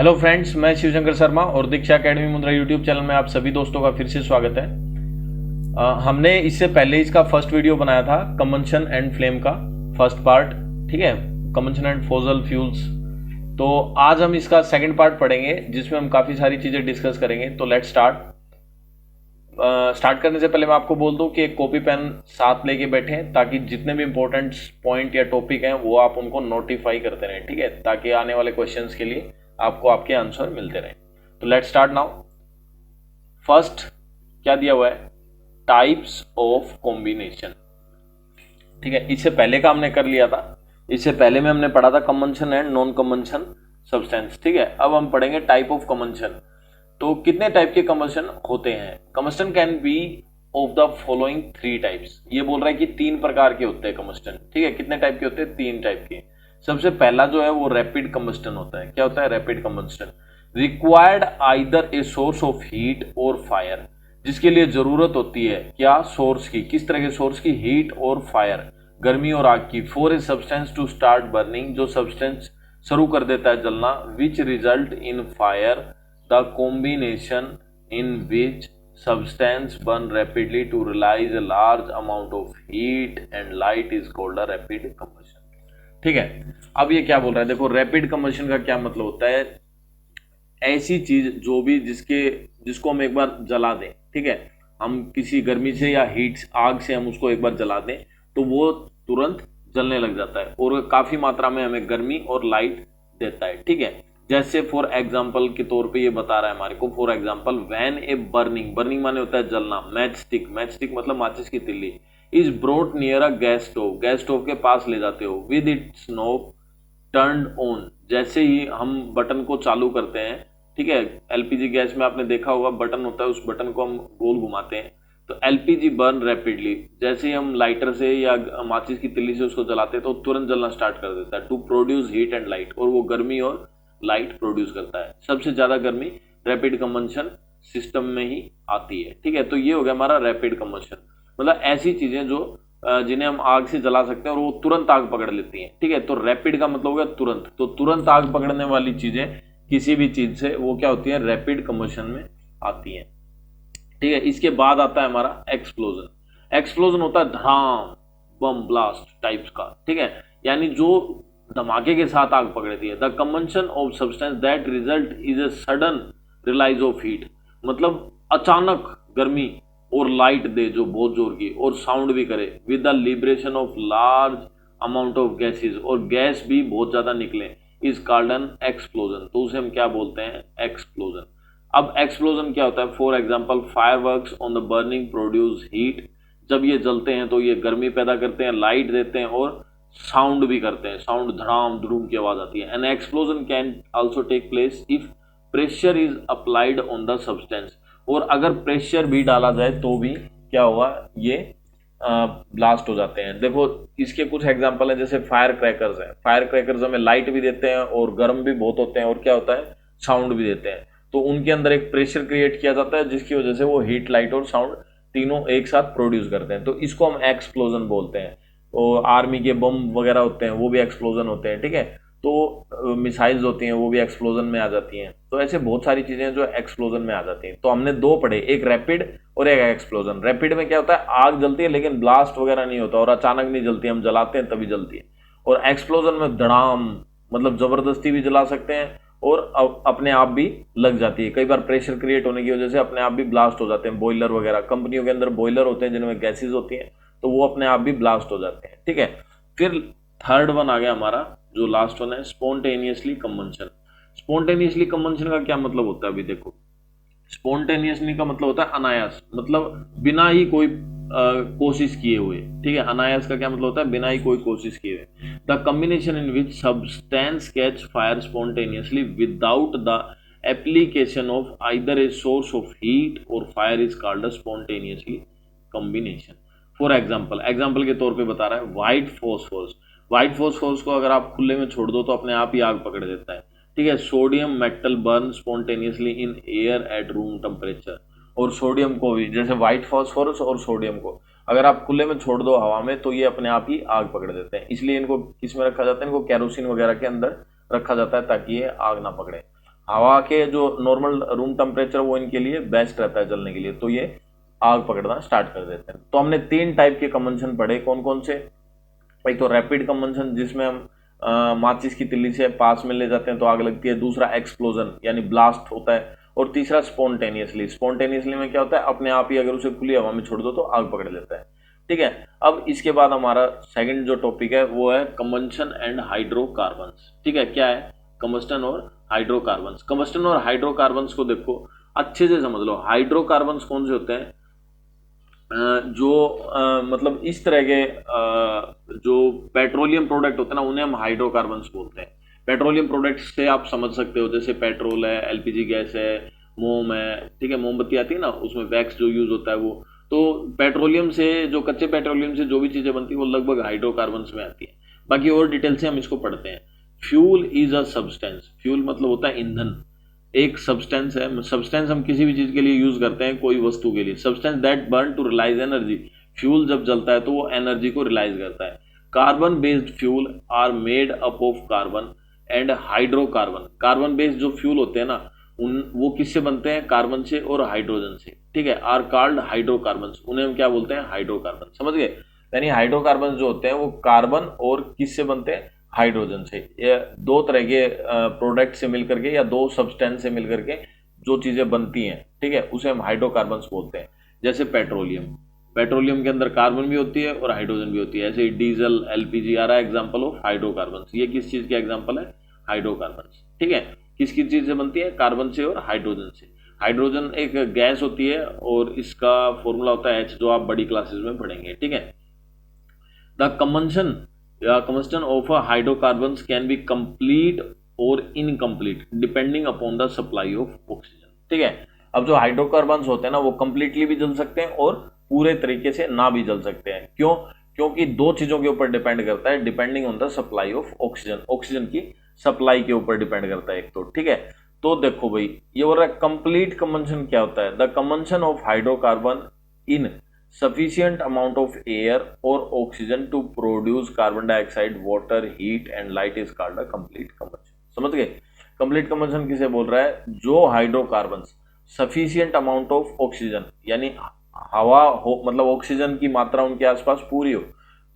Hello friends, मैं शिवशंकर शर्मा और दीक्षा academy Mundra YouTube channel में आप सभी दोस्तों का फिर से स्वागत है। हमने इससे पहले इसका फर्स्ट वीडियो बनाया था कंबंशन एंड फ्लेम का फर्स्ट पार्ट, ठीक है, कंबंशन एंड फॉसल फ्यूल्स। तो आज हम इसका सेकंड पार्ट पढ़ेंगे जिसमें हम काफ़ी सारी चीज़ें डिस्कस करेंगे। तो लेट्स स्टार्ट। स्टार्ट करने से पहले मैं आपको बोल दूं कि एक कॉपी पेन साथ लेके बैठें ताकि जितने भी इंपॉर्टेंट पॉइंट या टॉपिक हैं वो आप उनको नोटिफाई करते रहें, ठीक है, ताकि आने वाले क्वेश्चंस के लिए आपको आपके आंसर मिलते रहें। तो लेट्स स्टार्ट नाउ। फर्स्ट क्या दिया हुआ है? टाइप्स ऑफ कॉम्बिनेशन, ठीक है। इससे पहले का हमने कर लिया था, इससे पहले में हमने पढ़ा था combustion and non combustion substance, ठीक है। अब हम पढ़ेंगे टाइप ऑफ कंबंशन। तो कितने टाइप के कंबंशन होते हैं? Combustion can be of the following 3 types. ये बोल रहा है कि 3 प्रकार के होते हैं कंबंशन, ठीक है। कितने टाइप के होते हैं? 3 टाइप के। सबसे पहला जो है वो रैपिड कंबंशन होता है। क्या होता है? Rapid combustion. Required either a source of heat और फायर, जिसके लिए जरूरत होती है क्या? सोर्स की। किस तरह के सोर्स की? हीट और फायर, गर्मी और आग की। For a substance to start burning, जो सब्सटेंस शुरू कर देता है जलना। Which result in fire, the combination in which substance burn rapidly to realize a large amount of heat and light is called a rapid combustion, ठीक है। अब ये क्या बोल रहा है? देखो, रैपिड कंबशन का क्या मतलब होता है? ऐसी चीज जो भी जिसको हम एक बार जला दें, ठीक है, हम किसी गर्मी से या हीट आग से हम उसको एक बार जला दें तो वो तुरंत जलने लग जाता है और काफी मात्रा में हमें गर्मी और लाइट देता है, ठीक है। जैसे फॉर एग्जाम्पल के तौर पे ये बता रहा है हमारे को, for example when a burning माने होता है जलना। मैच स्टिक मतलब माचिस की तिल्ली is brought near a gas stove के पास ले जाते हो। With its knob turn on, जैसे ही हम बटन को चालू करते हैं, ठीक है। एलपीजी गैस में आपने देखा होगा बटन होता है, उस बटन को हम गोल घुमाते हैं तो एलपीजी बर्न रैपिडली। जैसे ही हम लाइटर से या माचिस की तिल्ली से उसको जलाते हैं तो तुरंत जलना स्टार्ट कर देता है। To produce heat and light, और वो गर्मी और लाइट प्रोड्यूस करता है। सबसे ज्यादा गर्मी रैपिड कंबंशन सिस्टम में ही आती है, ठीक है। तो ये हो गया हमारा रैपिड कंबंशन, मतलब ऐसी चीजें जो जिन्हें हम आग से जला सकते हैं और वो तुरंत आग पकड़ लेती हैं, ठीक है। तो रैपिड का मतलब हो गया तुरंत। तो तुरंत आग पकड़ने वाली चीजें किसी भी चीज से वो क्या होती है? रैपिड कंबंशन में आती है, ठीक है। इसके बाद आता है हमारा एक्सप्लोजन। एक्सप्लोजन होता है धड़ाम, बम ब्लास्ट टाइप्स का, ठीक है, यानी जो धमाके के साथ आग पकड़ती है। The combustion of substance that result is a sudden release of heat, मतलब अचानक गर्मी और लाइट दे जो बहुत जोर की, और साउंड भी करे। With the liberation of large amount of gases, और गैस भी बहुत ज्यादा निकले, इज कॉल्ड एन एक्सप्लोजन। तो उसे हम क्या बोलते हैं? एक्सप्लोजन। अब एक्सप्लोजन क्या होता है? For example fireworks on the burning produce heat, जब ये जलते हैं तो ये गर्मी पैदा करते हैं, लाइट देते हैं और साउंड भी करते हैं। साउंड धड़ाम धड़ूम की आवाज आती है। An explosion can also take place if pressure is applied on the substance, और अगर प्रेशर भी डाला जाए तो भी क्या होगा? ये ब्लास्ट हो जाते हैं। देखो, इसके कुछ एग्जांपल हैं, जैसे फायर क्रैकर्स हैं। फायर क्रैकर्स हमें लाइट भी देते हैं और गर्म भी बहुत होते हैं, और क्या होता है? साउंड भी देते हैं। तो उनके अंदर एक प्रेशर क्रिएट किया जाता है जिसकी वजह से वो हीट, लाइट और साउंड तीनों एक साथ प्रोड्यूस करते हैं। तो इसको हम एक्सप्लोजन बोलते हैं। और आर्मी के बम वगैरह होते हैं वो भी एक्सप्लोजन होते हैं, ठीक है। तो मिसाइल्स होती हैं वो भी एक्सप्लोजन में आ जाती हैं। तो ऐसे बहुत सारी चीजें जो एक्सप्लोजन में आ जाती हैं। तो हमने 2 पढ़े, एक रैपिड और एक एक्सप्लोजन। रैपिड में क्या होता है? आग जलती है लेकिन ब्लास्ट वगैरह नहीं होता और अचानक नहीं जलती, हम जलाते हैं तभी जलती है। और एक्सप्लोजन में धड़ाम, मतलब जबरदस्ती भी जला सकते हैं और अपने आप भी लग जाती है। कई बार प्रेशर क्रिएट होने की वजह से अपने आप भी ब्लास्ट हो जाते हैं। बॉयलर वगैरह, कंपनियों के अंदर बॉयलर होते हैं जिनमें गैसेज होती हैं, तो वो अपने आप भी ब्लास्ट हो जाते हैं, ठीक है। फिर थर्ड वन आ गया हमारा, जो लास्ट वन है, स्पॉन्टेनियसली कंबंशन। स्पॉन्टेनियसली कंबंशन का क्या मतलब होता है? अभी देखो, स्पॉन्टेनियसली का मतलब होता है अनायास, मतलब बिना ही कोई कोशिश किए हुए, ठीक है। अनायास का क्या मतलब होता है? बिना ही कोई कोशिश किए हुए। The combination in which substance catch fire spontaneously without the application of either a source of heat और fire is called spontaneously combination. For example के तौर पे बता रहा है व्हाइट फॉस्फोरस को अगर आप खुले में छोड़ दो तो अपने आप ही आग पकड़ देता है, ठीक है। Sodium metal burn spontaneously in air at room temperature, और सोडियम को भी, जैसे व्हाइट फॉस्फोरस और सोडियम को अगर आप खुले में छोड़ दो हवा में तो ये अपने आप ही आग पकड़ देते हैं। इसलिए इनको किस में रखा जाता है? इनको कैरोसिन वगैरह के अंदर रखा जाता है ताकि ये आग ना पकड़े। हवा के जो नॉर्मल रूम टेम्परेचर वो इनके लिए बेस्ट रहता है जलने के लिए, तो ये आग पकड़ना स्टार्ट कर देते हैं। तो हमने 3 टाइप के कंबंशन पढ़े, कौन कौन से? एक तो रैपिड कंबंशन जिसमें हम माचिस की तिल्ली से पास में ले जाते हैं तो आग लगती है, दूसरा एक्सप्लोजन यानी ब्लास्ट होता है, और तीसरा स्पॉन्टेनियसली। स्पॉन्टेनियसली में क्या होता है, अपने आप ही अगर उसे खुली हवा में छोड़ दो तो आग पकड़ लेता है। ठीक है, अब इसके बाद हमारा सेकंड जो टॉपिक है वो है कंबंशन एंड हाइड्रोकार्बन्स। ठीक है, क्या है? कंबस्टन और हाइड्रोकार्बन्स। कंबस्टन और हाइड्रोकार्बन्स को देखो अच्छे से समझ लो। हाइड्रोकार्बन्स कौन से होते हैं? जो मतलब इस तरह के जो पेट्रोलियम प्रोडक्ट होते हैं ना, उन्हें हम हाइड्रोकार्बन्स बोलते हैं। पेट्रोलियम प्रोडक्ट्स से आप समझ सकते हो, जैसे पेट्रोल है, एलपीजी गैस है, मोम है, ठीक है, मोमबत्ती आती है ना, उसमें वैक्स जो यूज होता है वो। तो पेट्रोलियम से, जो कच्चे पेट्रोलियम से जो भी चीजें बनती है वो लगभग हाइड्रोकार्बन्स में आती है। बाकी और डिटेल से हम इसको पढ़ते हैं। Fuel is a substance. Fuel मतलब होता है ईंधन, एक सब्सटेंस है। सब्सटेंस हम किसी भी चीज के लिए यूज करते हैं, कोई वस्तु के लिए। Substance that burn to release energy. Fuel जब जलता है तो वो एनर्जी को रिलाइज करता है। Carbon based fuel are made up of carbon and hydrocarbon. Carbon based जो फ्यूल होते हैं ना, उन वो किससे बनते हैं? कार्बन से और हाइड्रोजन से। ठीक है, आर कॉल्ड हाइड्रोकार्बन। उन्हें हम क्या बोलते हैं? हाइड्रोकार्बन। समझ गए? यानी हाइड्रोकार्बन जो होते हैं वो कार्बन और किससे बनते हैं? हाइड्रोजन से। ये दो तरह के प्रोडक्ट से मिलकर के या दो सब्सटेंस से मिलकर के जो चीजें बनती हैं, ठीक है, उसे हम हाइड्रोकार्बन्स बोलते हैं। जैसे पेट्रोलियम, पेट्रोलियम के अंदर कार्बन भी होती है और हाइड्रोजन भी होती है। ऐसे ही डीजल, एलपीजी आ रहा है एग्जांपल ऑफ हाइड्रोकार्बन्स। ये किस चीज का एग्जांपल है? हाइड्रोकार्बन्स। ठीक है, किस किस चीज से बनती है? कार्बन से और हाइड्रोजन से। हाइड्रोजन एक गैस होती है और इसका फॉर्मूला होता है H, जो आप बड़ी क्लासेस में पढ़ेंगे। ठीक है, the combustion of a hydrocarbons can be complete or incomplete depending upon the supply of oxygen। ठीक है, अब जो हाइड्रोकार्बन्स होते हैं ना वो कंप्लीटली भी जल सकते हैं और पूरे तरीके से ना भी जल सकते हैं। क्यों? क्योंकि दो चीजों के ऊपर डिपेंड करता है, depending on the supply of oxygen. Oxygen की सप्लाई के ऊपर डिपेंड करता है एक तो। ठीक है, तो देखो भाई, ये बोल रहा है कंप्लीट कंबंशन क्या होता है? The combustion of hydrocarbon in sufficient amount of air or oxygen to produce carbon dioxide, water, heat and light is called a complete combustion। समझ गए? कंप्लीट कंबंशन किसे बोल रहा है? जो hydrocarbons sufficient amount of oxygen, यानी हवा हो, मतलब ऑक्सीजन की मात्रा उनके आसपास पूरी हो,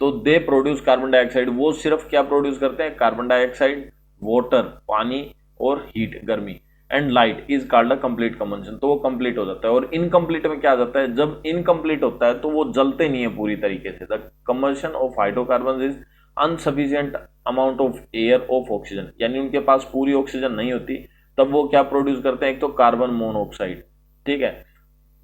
तो दे प्रोड्यूस कार्बन डाइऑक्साइड। वो सिर्फ क्या प्रोड्यूस करते हैं? कार्बन डाइऑक्साइड, वाटर पानी, और हीट गर्मी, and light is called a complete combustion. तो वो कंप्लीट हो जाता है। और इनकम्प्लीट में क्या आ जाता है? जब इनकम्प्लीट होता है तो वो जलते नहीं है पूरी तरीके से। The combustion of hydrocarbon is insufficient amount of air of oxygen, यानी उनके पास पूरी ऑक्सीजन नहीं होती, तब वो क्या प्रोड्यूस करते हैं? एक तो कार्बन मोनोऑक्साइड। ठीक है,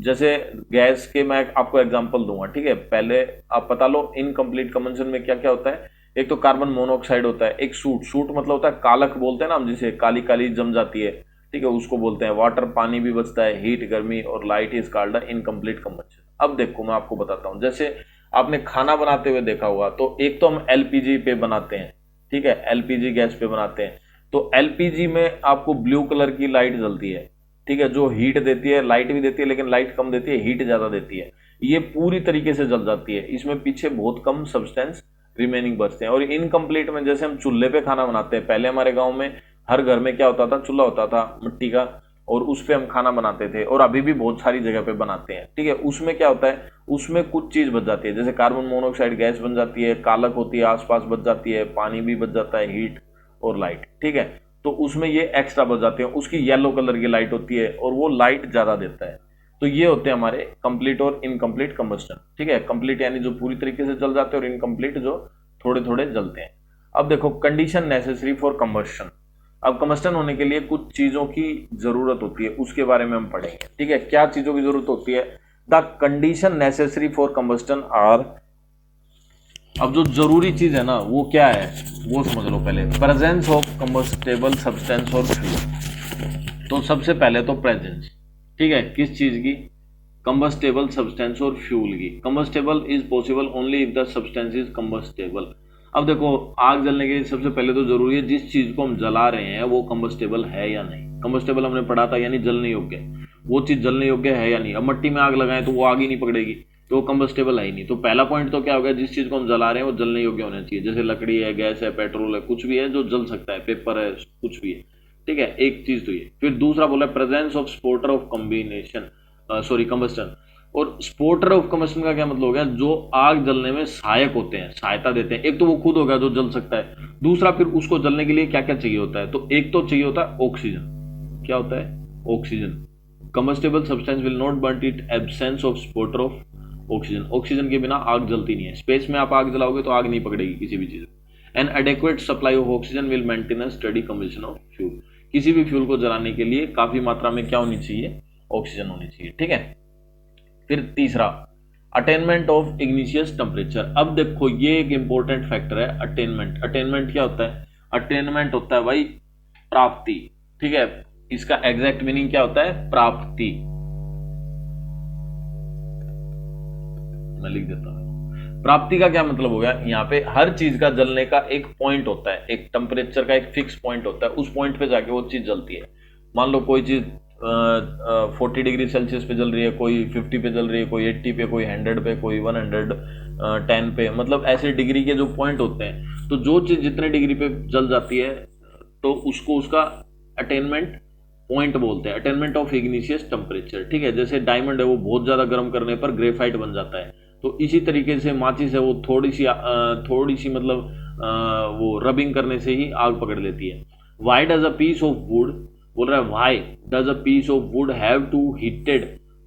जैसे गैस के मैं आपको एग्जांपल दूंगा। ठीक है, पहले आप पता लो इनकम्प्लीट कंबंशन में क्या क्या होता है। एक तो कार्बन मोनोऑक्साइड होता है, एक सूट, सूट मतलब होता है कालक बोलते हैं ना हम, जिसे काली काली जम जाती है, ठीक है, उसको बोलते हैं। वाटर पानी भी बचता है, हीट गर्मी, और light is called incomplete combustion. अब देखो मैं आपको बताता हूं, जैसे आपने खाना बनाते हुए देखा होगा, तो एक तो हम एलपीजी पे बनाते हैं। ठीक है, एलपीजी गैस पे बनाते हैं। तो एलपीजी में आपको ब्लू कलर की लाइट जलती है, ठीक है, जो हीट देती है, लाइट भी देती है लेकिन लाइट कम देती है, हीट ज्यादा देती है। ये पूरी तरीके से जल जाती है, इसमें पीछे बहुत कम सब्सटेंस रिमेनिंग बचते हैं। और इनकम्प्लीट में जैसे हम चूल्हे पे खाना बनाते हैं, पहले हमारे गांव में हर घर में क्या होता था? चूल्हा होता था मिट्टी का, और उस पे हम खाना बनाते थे, और अभी भी बहुत सारी जगह पे बनाते हैं। ठीक है, उसमें क्या होता है? उसमें कुछ चीज बच जाती है, जैसे कार्बन मोनोऑक्साइड गैस बन जाती है, कालक होती है आसपास बच जाती है, पानी भी बच जाता है, हीट और लाइट। ठीक है, तो उसमें ये एक्स्ट्रा बच जाते हैं, उसकी येलो कलर की लाइट होती है और वो लाइट ज्यादा देता है। तो ये होते हैं हमारे कंप्लीट और इनकम्प्लीट कंबस्टन। ठीक है, कंप्लीट यानी जो पूरी तरीके से जल जाते हैं, और इनकम्प्लीट जो थोड़े थोड़े जलते हैं। अब देखो कंडीशन नेसेसरी फॉर कंबस्टन। अब कंबस्टन होने के लिए कुछ चीजों की जरूरत होती है, उसके बारे में हम पढ़ेंगे। ठीक है, क्या चीजों की जरूरत होती है? The condition necessary for combustion are, अब जो जरूरी चीज है ना वो क्या है वो समझ लो पहले। प्रेजेंस ऑफ कंबस्टेबल सब्सटेंस और फ्यूल। तो सबसे पहले तो प्रेजेंस, ठीक है, किस चीज की? कंबस्टेबल सब्सटेंस और फ्यूल की। Combustible is possible only if the substance is combustible. अब देखो, आग जलने के लिए सबसे पहले तो जरूरी है जिस चीज को हम जला रहे हैं वो कंबस्टेबल है या नहीं। कंबस्टेबल हमने पढ़ा था, यानी जलने योग्य, वो चीज जलने योग्य है या नहीं। अब मट्टी में आग लगाएं तो वो आग ही नहीं पकड़ेगी, तो वो कंबस्टेबल है ही नहीं। तो पहला पॉइंट तो क्या हो गया? जिस चीज को हम जला रहे हैं वो जलने योग्य होना चाहिए। जैसे लकड़ी है, गैस है, पेट्रोल है, कुछ भी है जो जल सकता है, पेपर है, कुछ भी है। ठीक है, एक चीज तो ये। फिर दूसरा बोला presence of Sportster of combination combustion. और स्पोर्टर ऑफ कम्बस्टन का क्या मतलब हो गया, जो आग जलने में सहायक होते हैं, सहायता देते हैं। एक तो वो खुद हो गया जो जल सकता है, दूसरा फिर उसको जलने के लिए क्या क्या चाहिए होता है, तो एक तो चाहिए होता है ऑक्सीजन। क्या होता है, oxygen. Combustible substance will not burn it absence of Sportster of oxygen. Oxygen के बिना आग जलती नहीं है। स्पेस में आप आग जलाओगे तो आग नहीं पकड़ेगी किसी भी चीज। An adequate supply of oxygen will maintain a steady combustion of fuel. किसी भी फ्यूल को जलाने के लिए काफी मात्रा में क्या होनी चाहिए, ऑक्सीजन होनी चाहिए। ठीक है। फिर तीसरा अटेनमेंट ऑफ इग्निशियस टेम्परेचर। अब देखो ये एक इंपॉर्टेंट फैक्टर है अटेनमेंट। अटेनमेंट क्या होता है, अटेनमेंट होता है भाई प्राप्ति। ठीक है, इसका एग्जैक्ट मीनिंग क्या होता है, प्राप्ति। मैं लिख देता हूं। प्राप्ति का क्या मतलब हो गया, यहाँ पे हर चीज का जलने का एक पॉइंट होता है, एक टेम्परेचर का एक फिक्स पॉइंट होता है, उस पॉइंट पे जाके वो चीज जलती है। मान लो कोई चीज 40 डिग्री सेल्सियस पे जल रही है, कोई 50 पे जल रही है, कोई 80 पे, कोई 100 पे, कोई 110 पे, मतलब ऐसे डिग्री के जो पॉइंट होते हैं। तो जो चीज जितने डिग्री पे जल जाती है तो उसको उसका अटेनमेंट पॉइंट बोलते हैं, अटेनमेंट ऑफ इग्निशियस टेम्परेचर। ठीक है, जैसे डायमंड है वो बहुत ज्यादा गर्म करने पर ग्रेफाइट बन जाता है, तो इसी तरीके से माचिस है वो थोड़ी सी मतलब वो रबिंग करने से ही आग पकड़ लेती है। Why does a piece of wood, बोल रहा है why does a piece of wood have to heated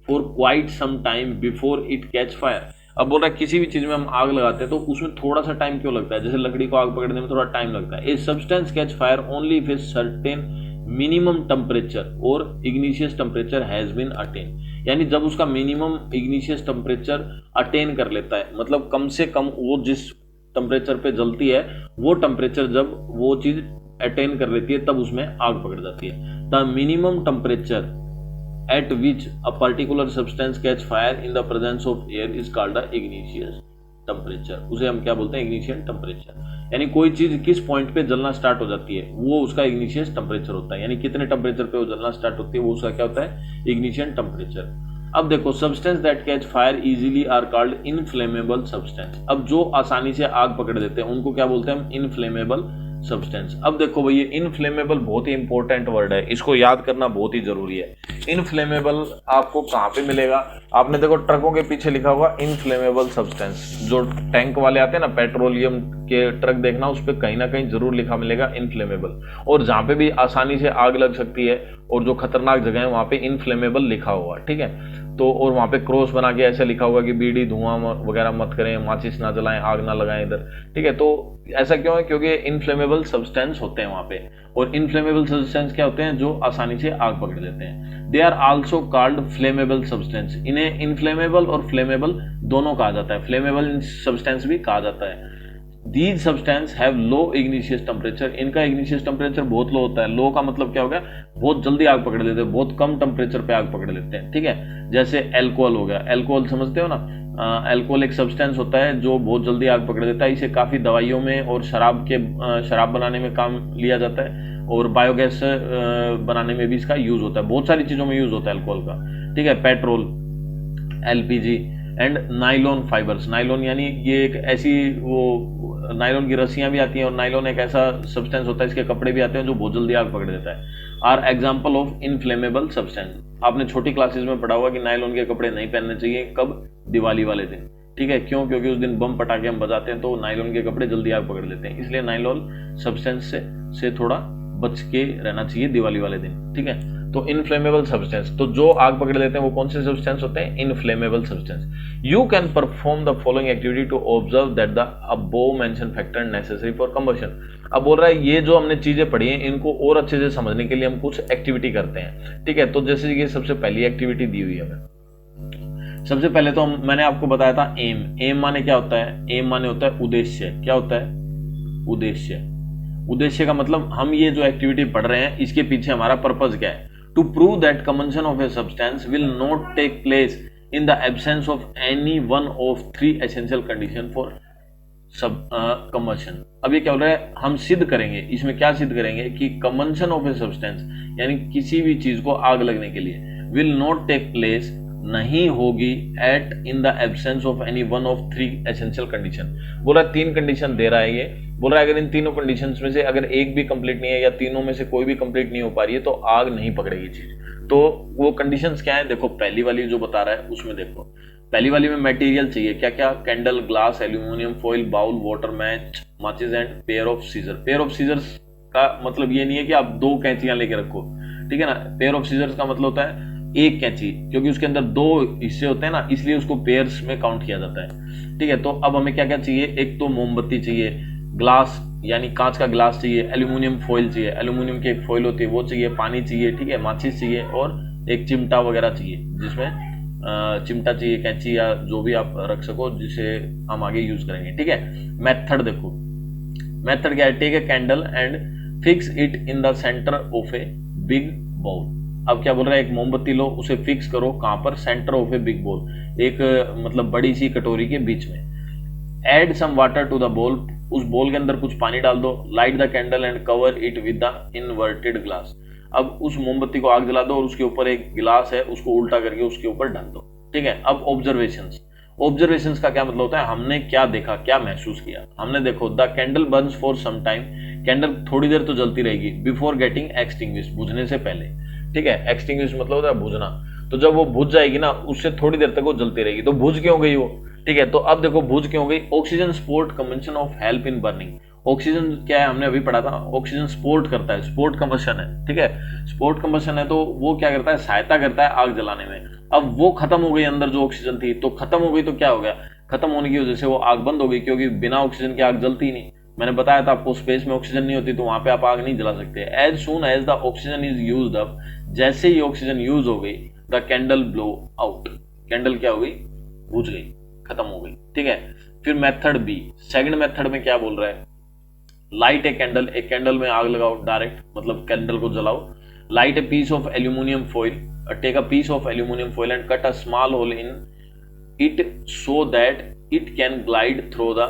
for quite some time before it catch fire. अब बोल रहा है किसी भी चीज में हम आग लगाते हैं तो उसमें थोड़ा सा टाइम क्यों लगता है, जैसे लकड़ी को आग पकड़ने में थोड़ा टाइम लगता है। A substance catch fire only if a certain minimum temperature और ignition temperature has been attain. यानी जब उसका मिनिमम इग्निशियस टेम्परेचर अटेन कर लेता है, मतलब कम से कम वो जिस टेम्परेचर पे जलती है वो टेम्परेचर जब वो चीज अटेन कर लेती है तब उसमें आग पकड़ जाती है। The minimum temperature at which a particular substance catch fire in the presence of air is called the igneous temperature। उसे हम क्या बोलते हैं, इग्निशियस टेम्परेचर। यानी कोई चीज किस पॉइंट पे जलना स्टार्ट हो जाती है वो उसका इग्निशियस टेम्परेचर होता है। यानी कितने टेम्परेचर पे वो जलना स्टार्ट होती है वो उसका क्या होता है, इग्निशियस टेम्परेचर। अब देखो substance that catch fire easily are called inflammable substance. अब जो आसानी से आग पकड़ देते हैं उनको क्या बोलते हैं हम, इनफ्लेमेबल सब्सटेंस। अब देखो भैया इनफ्लेमेबल बहुत ही इंपॉर्टेंट वर्ड है, इसको याद करना बहुत ही जरूरी है। इनफ्लेमेबल आपको कहां पे मिलेगा, आपने देखो ट्रकों के पीछे लिखा होगा इनफ्लेमेबल सब्सटेंस। जो टैंक वाले आते हैं ना पेट्रोलियम के ट्रक, देखना उस पर कहीं ना कहीं जरूर लिखा मिलेगा इनफ्लेमेबल। और जहां पे भी आसानी से आग लग सकती है और जो खतरनाक जगह है वहां पे इनफ्लेमेबल लिखा हुआ, ठीक है। तो और वहां पे क्रॉस बना के ऐसे लिखा होगा कि बीड़ी धुआं वगैरह मत करें, माचिस ना जलाएं, आग ना लगाएं इधर, ठीक है। तो ऐसा क्यों है, क्योंकि इनफ्लेमेबल सब्सटेंस होते हैं वहां पे। और इनफ्लेमेबल सब्सटेंस क्या होते हैं, जो आसानी से आग पकड़ लेते हैं। They are also called flammable substance. इन्हें इनफ्लेमेबल और फ्लेमेबल दोनों कहा जाता है, फ्लेमेबल सब्सटेंस भी कहा जाता है। These substance have low igneous temperature। इनका igneous temperature बहुत लो होता है। लो का मतलब क्या हो गया, बहुत जल्दी आग पकड़ लेते हैं, बहुत कम टेम्परेचर पे आग पकड़ लेते हैं, ठीक है। जैसे एल्कोहल हो गया, एल्कोहल समझते हो ना, एल्कोहल एक सब्सटेंस होता है जो बहुत जल्दी आग पकड़ देता है। इसे काफी दवाइयों में और शराब बनाने में काम लिया जाता है, और बायोगैस बनाने में भी इसका यूज होता है, बहुत सारी चीजों में यूज होता है अल्कोहल का, ठीक है। Petrol, LPG and nylon fibres. Nylon यानी ये एक ऐसी वो नाइलॉन की रस्सियां भी आती हैं, और नाइलॉन एक ऐसा सब्सटेंस होता है, इसके कपड़े भी आते हैं जो बहुत जल्दी आग पकड़ देता है। Are example of inflammable substance. आपने छोटी क्लासेस में पढ़ा हुआ कि नाइलॉन के कपड़े नहीं पहनने चाहिए, कब, दिवाली वाले दिन, ठीक है। क्यों, क्योंकि उस दिन बम पटाखे हम बजाते हैं तो नाइलॉन के कपड़े जल्दी आग पकड़ लेते हैं, इसलिए नाइलॉन सब्सटेंस से थोड़ा बच के रहना चाहिए दिवाली वाले दिन, ठीक है। तो इनफ्लेमेबल सब्सटेंस, तो जो आग पकड़ लेते हैं वो कौन से सब्सटेंस होते हैं, inflammable substance. You can perform the following activity to observe that the above mention factor necessary for combustion. अब बोल रहा है ये जो हमने चीजें पढ़ी हैं इनको और अच्छे से समझने के लिए हम कुछ एक्टिविटी करते हैं, ठीक है। तो जैसे ये सबसे पहली एक्टिविटी दी हुई है हमें। सबसे पहले तो मैंने आपको बताया था एम। एम माने क्या होता है, एम माने होता है उद्देश्य। क्या होता है, उद्देश्य। उद्देश्य का मतलब हम ये जो एक्टिविटी पढ़ रहे हैं इसके पीछे हमारा पर्पज क्या है, to prove that combustion of a substance will not take place in the absence of any one of 3 essential condition for combustion. अब ये क्या हो रहा है, हम सिद्ध करेंगे, इसमें क्या सिद्ध करेंगे कि कंबशन ऑफ ए सब्सटेंस यानी किसी भी चीज को आग लगने के लिए विल नॉट टेक प्लेस नहीं होगी at in the absence of any one of 3 essential condition. बोल रहा है 3 कंडीशन दे रहा है ये, बोल रहा है अगर इन तीनों कंडीशंस में से अगर एक भी कंप्लीट नहीं है या तीनों में से कोई भी कंप्लीट नहीं हो पा रही है तो आग नहीं पकड़ेगी चीज। तो वो कंडीशंस क्या है, देखो पहली वाली जो बता रहा है उसमें देखो, पहली वाली में मटेरियल चाहिए क्या क्या, candle, glass, aluminium foil, bowl, water, match, माचिस and pair of scissor. Pair of scissors का मतलब ये नहीं है कि आप 2 कैंचियां लेके रखो, ठीक है ना। पेयर ऑफ सीजर्स का मतलब होता है एक कैंची, क्योंकि उसके अंदर 2 हिस्से होते हैं ना, इसलिए उसको पेयर्स में काउंट किया जाता है, ठीक है। तो अब हमें क्या क्या चाहिए, एक तो मोमबत्ती चाहिए, ग्लास यानी कांच का ग्लास चाहिए, एल्यूमिनियम फॉइल चाहिए, एल्यूमिनियम की एक फॉइल होती है वो चाहिए, पानी चाहिए, ठीक है, माचिस चाहिए और एक चिमटा वगैरह चाहिए, जिसमें चिमटा चाहिए, कैंची या जो भी आप रख सको जिसे हम आगे यूज करेंगे, ठीक है। मेथड देखो, मेथड क्या है, take a candle and fix it in the centre of a big bowl. अब क्या बोल रहा है, एक मोमबत्ती लो, उसे फिक्स करो कहां पर, centre of a big bowl, एक मतलब बड़ी सी कटोरी के बीच में। Add some water to the bowl, उस बोल के अंदर कुछ पानी डाल दो। Light the candle and cover it with the inverted glass. अब उस मोमबत्ती को आग जला दो और उसके ऊपर एक गिलास है उसको उल्टा करके उसके ऊपर डाल दो, ठीक है। अब ऑब्जर्वेशंस, ऑब्जर्वेशंस का क्या मतलब होता है, हमने क्या देखा, क्या महसूस किया। हमने देखो the candle burns for some time, candle थोड़ी देर तो जलती रहेगी, बिफोर गेटिंग एक्सटिंग्विश्ड, बुझने से पहले, ठीक है। एक्सटिंग्विश मतलब होता है बुझना, तो जब वो बुझ जाएगी ना उससे थोड़ी देर तक वो जलती रहेगी। तो बुझ क्यों गई वो, ठीक है। तो अब देखो बुझ क्यों गई, oxygen sport combustion of help in burning. Oxygen क्या है, हमने अभी पढ़ा था, ऑक्सीजन स्पोर्ट करता है, स्पोर्ट कंबशन है, ठीक है। स्पोर्ट कंबशन है तो वो क्या करता है, सहायता करता है आग जलाने में। अब वो खत्म हो गई, अंदर जो ऑक्सीजन थी तो खत्म हो गई, तो क्या हो गया, खत्म होने की वजह से वो आग बंद हो गई, क्योंकि बिना ऑक्सीजन की आग जलती नहीं। मैंने बताया था आपको, स्पेस में ऑक्सीजन नहीं होती तो वहां पे आप आग नहीं जला सकते। As soon as the oxygen is used up, जैसे ही ऑक्सीजन यूज हो गई, the candle blow out, candle क्या हो गई, बुझ गई, खत्म हो गई, ठीक है। फिर मेथड बी, सेकंड मेथड में क्या बोल रहा है, लाइट ए कैंडल, एक कैंडल में आग लगाओ डायरेक्ट, मतलब कैंडल को जलाओ। Light a piece of aluminium foil, take a piece of aluminium foil and cut a small hole in it so that it can glide through the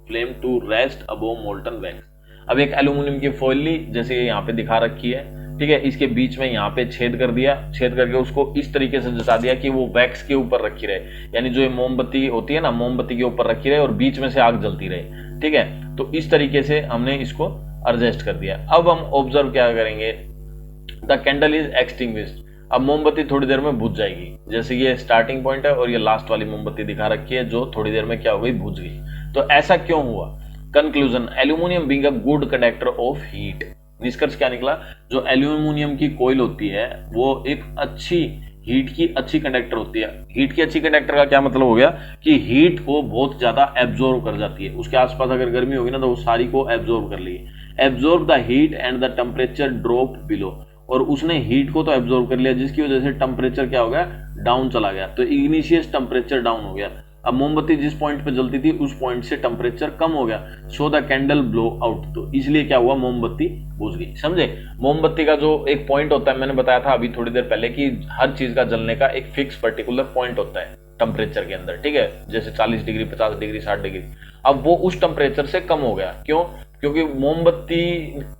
flame to rest above molten wax. अब एक aluminium की foil ली, जैसे यहाँ पे दिखा रखी है, ठीक है, इसके बीच में यहाँ पे छेद कर दिया, छेद करके उसको इस तरीके से जचा दिया कि वो वैक्स के ऊपर रखी रहे, यानी जो ये मोमबत्ती होती है ना, मोमबत्ती के ऊपर रखी रहे और बीच में से आग जलती रहे, ठीक है। तो इस तरीके से हमने इसको एडजस्ट कर दिया। अब हम ऑब्जर्व क्या करेंगे, द कैंडल इज एक्सटिंग्विश्ड। अब मोमबत्ती थोड़ी देर में बुझ जाएगी, जैसे ये स्टार्टिंग पॉइंट है और ये लास्ट वाली मोमबत्ती दिखा रखी है जो थोड़ी देर में क्या हो गई, बुझ गई। तो ऐसा क्यों हुआ, conclusion, aluminium being a good conductor of heat. निष्कर्ष क्या निकला, जो एल्यूमिनियम की कोयल होती है वो एक अच्छी हीट की अच्छी कंडक्टर होती है। हीट की अच्छी कंडक्टर का क्या मतलब हो गया कि हीट को बहुत ज्यादा एब्जॉर्ब कर जाती है, उसके आसपास अगर गर्मी होगी ना तो वो सारी को एब्जॉर्ब कर लेगी। Absorb the heat and the temperature drop below, और उसने हीट को तो एब्जॉर्ब कर लिया जिसकी वजह से टेम्परेचर क्या हो गया, डाउन चला गया। तो इग्निशियस टेम्परेचर डाउन हो गया। अब मोमबत्ती जिस पॉइंट पे जलती थी उस पॉइंट से टेम्परेचर कम हो गया, so the candle blow out, तो इसलिए क्या हुआ, मोमबत्ती बुझ गई। समझे, मोमबत्ती का जो एक पॉइंट होता है, मैंने बताया था अभी थोड़ी देर पहले कि हर चीज का जलने का एक फिक्स पर्टिकुलर पॉइंट होता है टेम्परेचर के अंदर, ठीक है, जैसे 40 डिग्री, 50 डिग्री, 60 डिग्री। अब वो उस टेम्परेचर से कम हो गया, क्यों, क्योंकि मोमबत्ती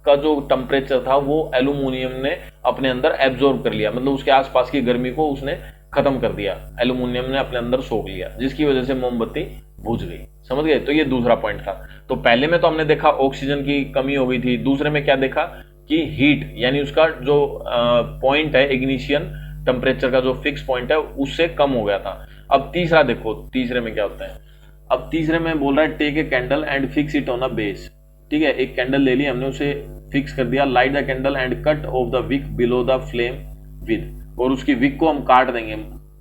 का जो टेम्परेचर था वो एल्यूमिनियम ने अपने अंदर एब्जॉर्ब कर लिया, मतलब उसके आसपास की गर्मी को उसने खत्म कर दिया, एल्यूमिनियम ने अपने अंदर सोख लिया, जिसकी वजह से मोमबत्ती बुझ गई। समझ गए, तो ये दूसरा पॉइंट था। तो पहले में तो हमने देखा ऑक्सीजन की कमी हो गई थी, दूसरे में क्या देखा कि हीट यानी उसका जो पॉइंट है, इग्निशियन टेम्परेचर का जो फिक्स पॉइंट है उससे कम हो गया था। अब तीसरा देखो, तीसरे में क्या होता है, अब तीसरे में बोल रहा है take a candle and fix it on a base, ठीक है, एक कैंडल ले ली हमने, उसे फिक्स कर दिया। Light the candle and cut off the wick below the flame with, और उसकी विक को हम काट देंगे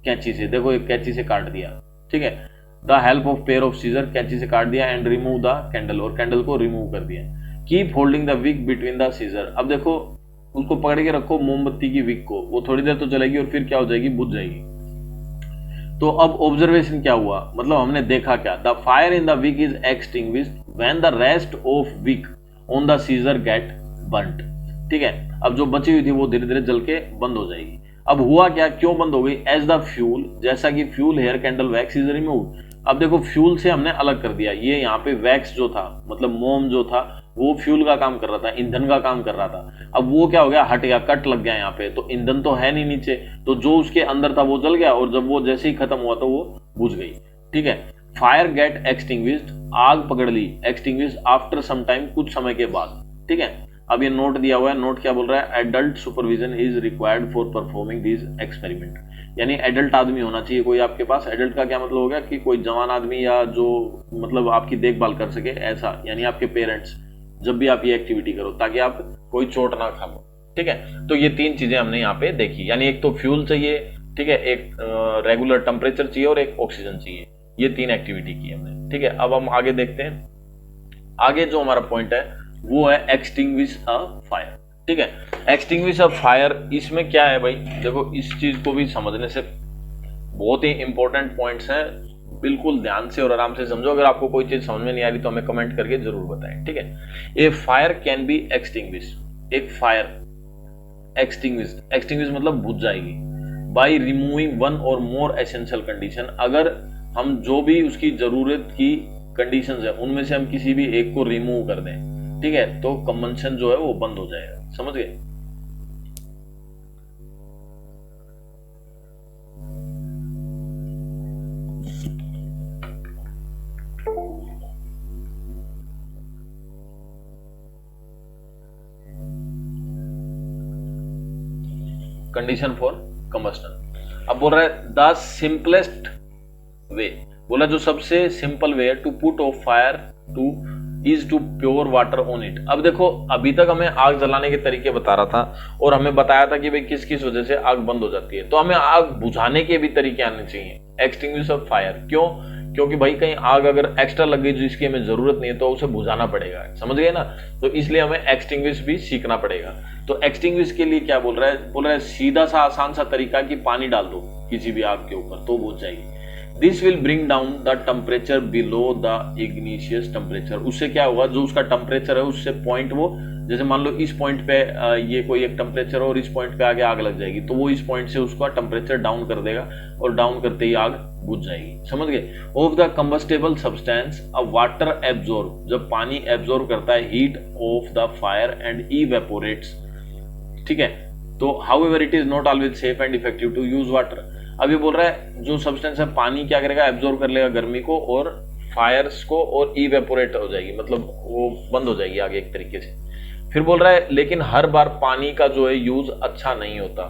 कैंची से, देखो एक कैंची से काट दिया, ठीक है। The help of pair of scissor, कैंची से काट दिया, एंड रिमूव द कैंडल, और कैंडल को रिमूव कर दिया। Keep holding the wick between the scissor, अब देखो उसको पकड़ के रखो मोमबत्ती की विक को, वो थोड़ी देर तो चलेगी और फिर क्या हो जाएगी, बुझ जाएगी। तो अब ऑब्जर्वेशन क्या हुआ, मतलब हमने देखा क्या, the fire in the wick is extinguished when the rest of wick on the scissor get burnt, ठीक है। अब जो बची हुई थी वो धीरे धीरे जल के बंद हो जाएगी। अब हुआ क्या, क्यों बंद हो गई, एज द फ्यूल, जैसा कि fuel here candle wax is removed. अब देखो फ्यूल से हमने अलग कर दिया, ये यहाँ पे वैक्स जो था, मतलब मोम जो था वो फ्यूल का काम कर रहा था, ईंधन का काम कर रहा था। अब वो क्या हो गया, हट गया, कट लग गया यहाँ पे, तो ईंधन तो है नहीं नीचे, तो जो उसके अंदर था वो जल गया, और जब वो जैसे ही खत्म हुआ तो वो बुझ गई। ठीक है, फायर गेट एक्सटिंग्विश्ड, आग पकड़ ली, एक्सटिंग्विश्ड आफ्टर सम टाइम, कुछ समय के बाद। ठीक है, अब ये नोट दिया हुआ है, नोट क्या बोल रहा है, adult supervision is required for performing this experiment, यानी एडल्ट आदमी होना चाहिए कोई आपके पास। एडल्ट का क्या मतलब हो गया कि कोई जवान आदमी या जो मतलब आपकी देखभाल कर सके ऐसा, यानी आपके पेरेंट्स, जब भी आप ये एक्टिविटी करो ताकि आप कोई चोट ना खाओ। ठीक है, तो ये 3 चीजें हमने यहाँ पे देखी, यानी एक तो फ्यूल चाहिए, ठीक है, एक रेगुलर टेम्परेचर चाहिए और एक ऑक्सीजन चाहिए। ये 3 एक्टिविटी की हमने। ठीक है, अब हम आगे देखते हैं। आगे जो हमारा पॉइंट है वो है एक्सटिंग्विश अ फायर। ठीक है, एक्सटिंग्विश अ फायर, इसमें क्या है भाई, देखो इस चीज को भी समझने से बहुत ही इंपॉर्टेंट पॉइंट्स हैं, बिल्कुल ध्यान से और आराम से समझो। अगर आपको कोई चीज समझ में नहीं आ रही तो हमें कमेंट करके जरूर बताएं। ठीक है, ए फायर कैन बी एक्सटिंग्विश, एक फायर एक्सटिंग्विश, एक्सटिंग्विश मतलब बुझ जाएगी, बाय रिमूविंग वन और मोर एसेंशियल कंडीशन, अगर हम जो भी उसकी जरूरत की कंडीशंस है उनमें से हम किसी भी एक को रिमूव कर दें। ठीक है, तो कंबंशन जो है वो बंद हो जाएगा। समझ गए? Condition for combustion. अब बोल रहा है द सिंपलेस्ट वे, बोला जो सबसे सिंपल वे है to put off fire to is to pour water on it. अब देखो अभी तक हमें आग जलाने के तरीके बता रहा था और हमें बताया था कि भाई किस किस वजह से आग बंद हो जाती है, तो हमें आग बुझाने के भी तरीके आने चाहिए, एक्सटिंग्विश ऑफ फायर। क्यों? क्योंकि भाई कहीं आग अगर एक्स्ट्रा लग गई जिसकी हमें जरूरत नहीं है तो उसे बुझाना पड़ेगा। समझ गए ना? तो इसलिए हमें एक्सटिंग्विश भी सीखना पड़ेगा। तो एक्सटिंग्विश के लिए क्या बोल रहा है? बोल रहा है सीधा सा आसान सा तरीका कि पानी डाल दो किसी भी आग के ऊपर तो बुझ जाएगी। This will bring down the temperature below the igneous temperature. उससे क्या होगा, जो उसका टेम्परेचर है उससे पॉइंट, वो जैसे मान लो इस पॉइंट पे ये कोई एक टेम्परेचर और इस पॉइंट पे आगे आग लग जाएगी, तो वो इस पॉइंट से उसका टेम्परेचर डाउन कर देगा और डाउन करते ही आग बुझ जाएगी। समझ गए? Of the combustible substance a water absorb, जब पानी एब्जॉर्ब करता है heat of the fire and evaporates. ठीक है, तो however it is not always safe and effective to use water. अभी बोल रहा है जो सब्सटेंस है पानी क्या करेगा, एब्जॉर्ब कर लेगा गर्मी को और फायर्स को और इवेपोरेट हो जाएगी, मतलब वो बंद हो जाएगी आगे एक तरीके से। फिर बोल रहा है लेकिन हर बार पानी का जो है यूज अच्छा नहीं होता।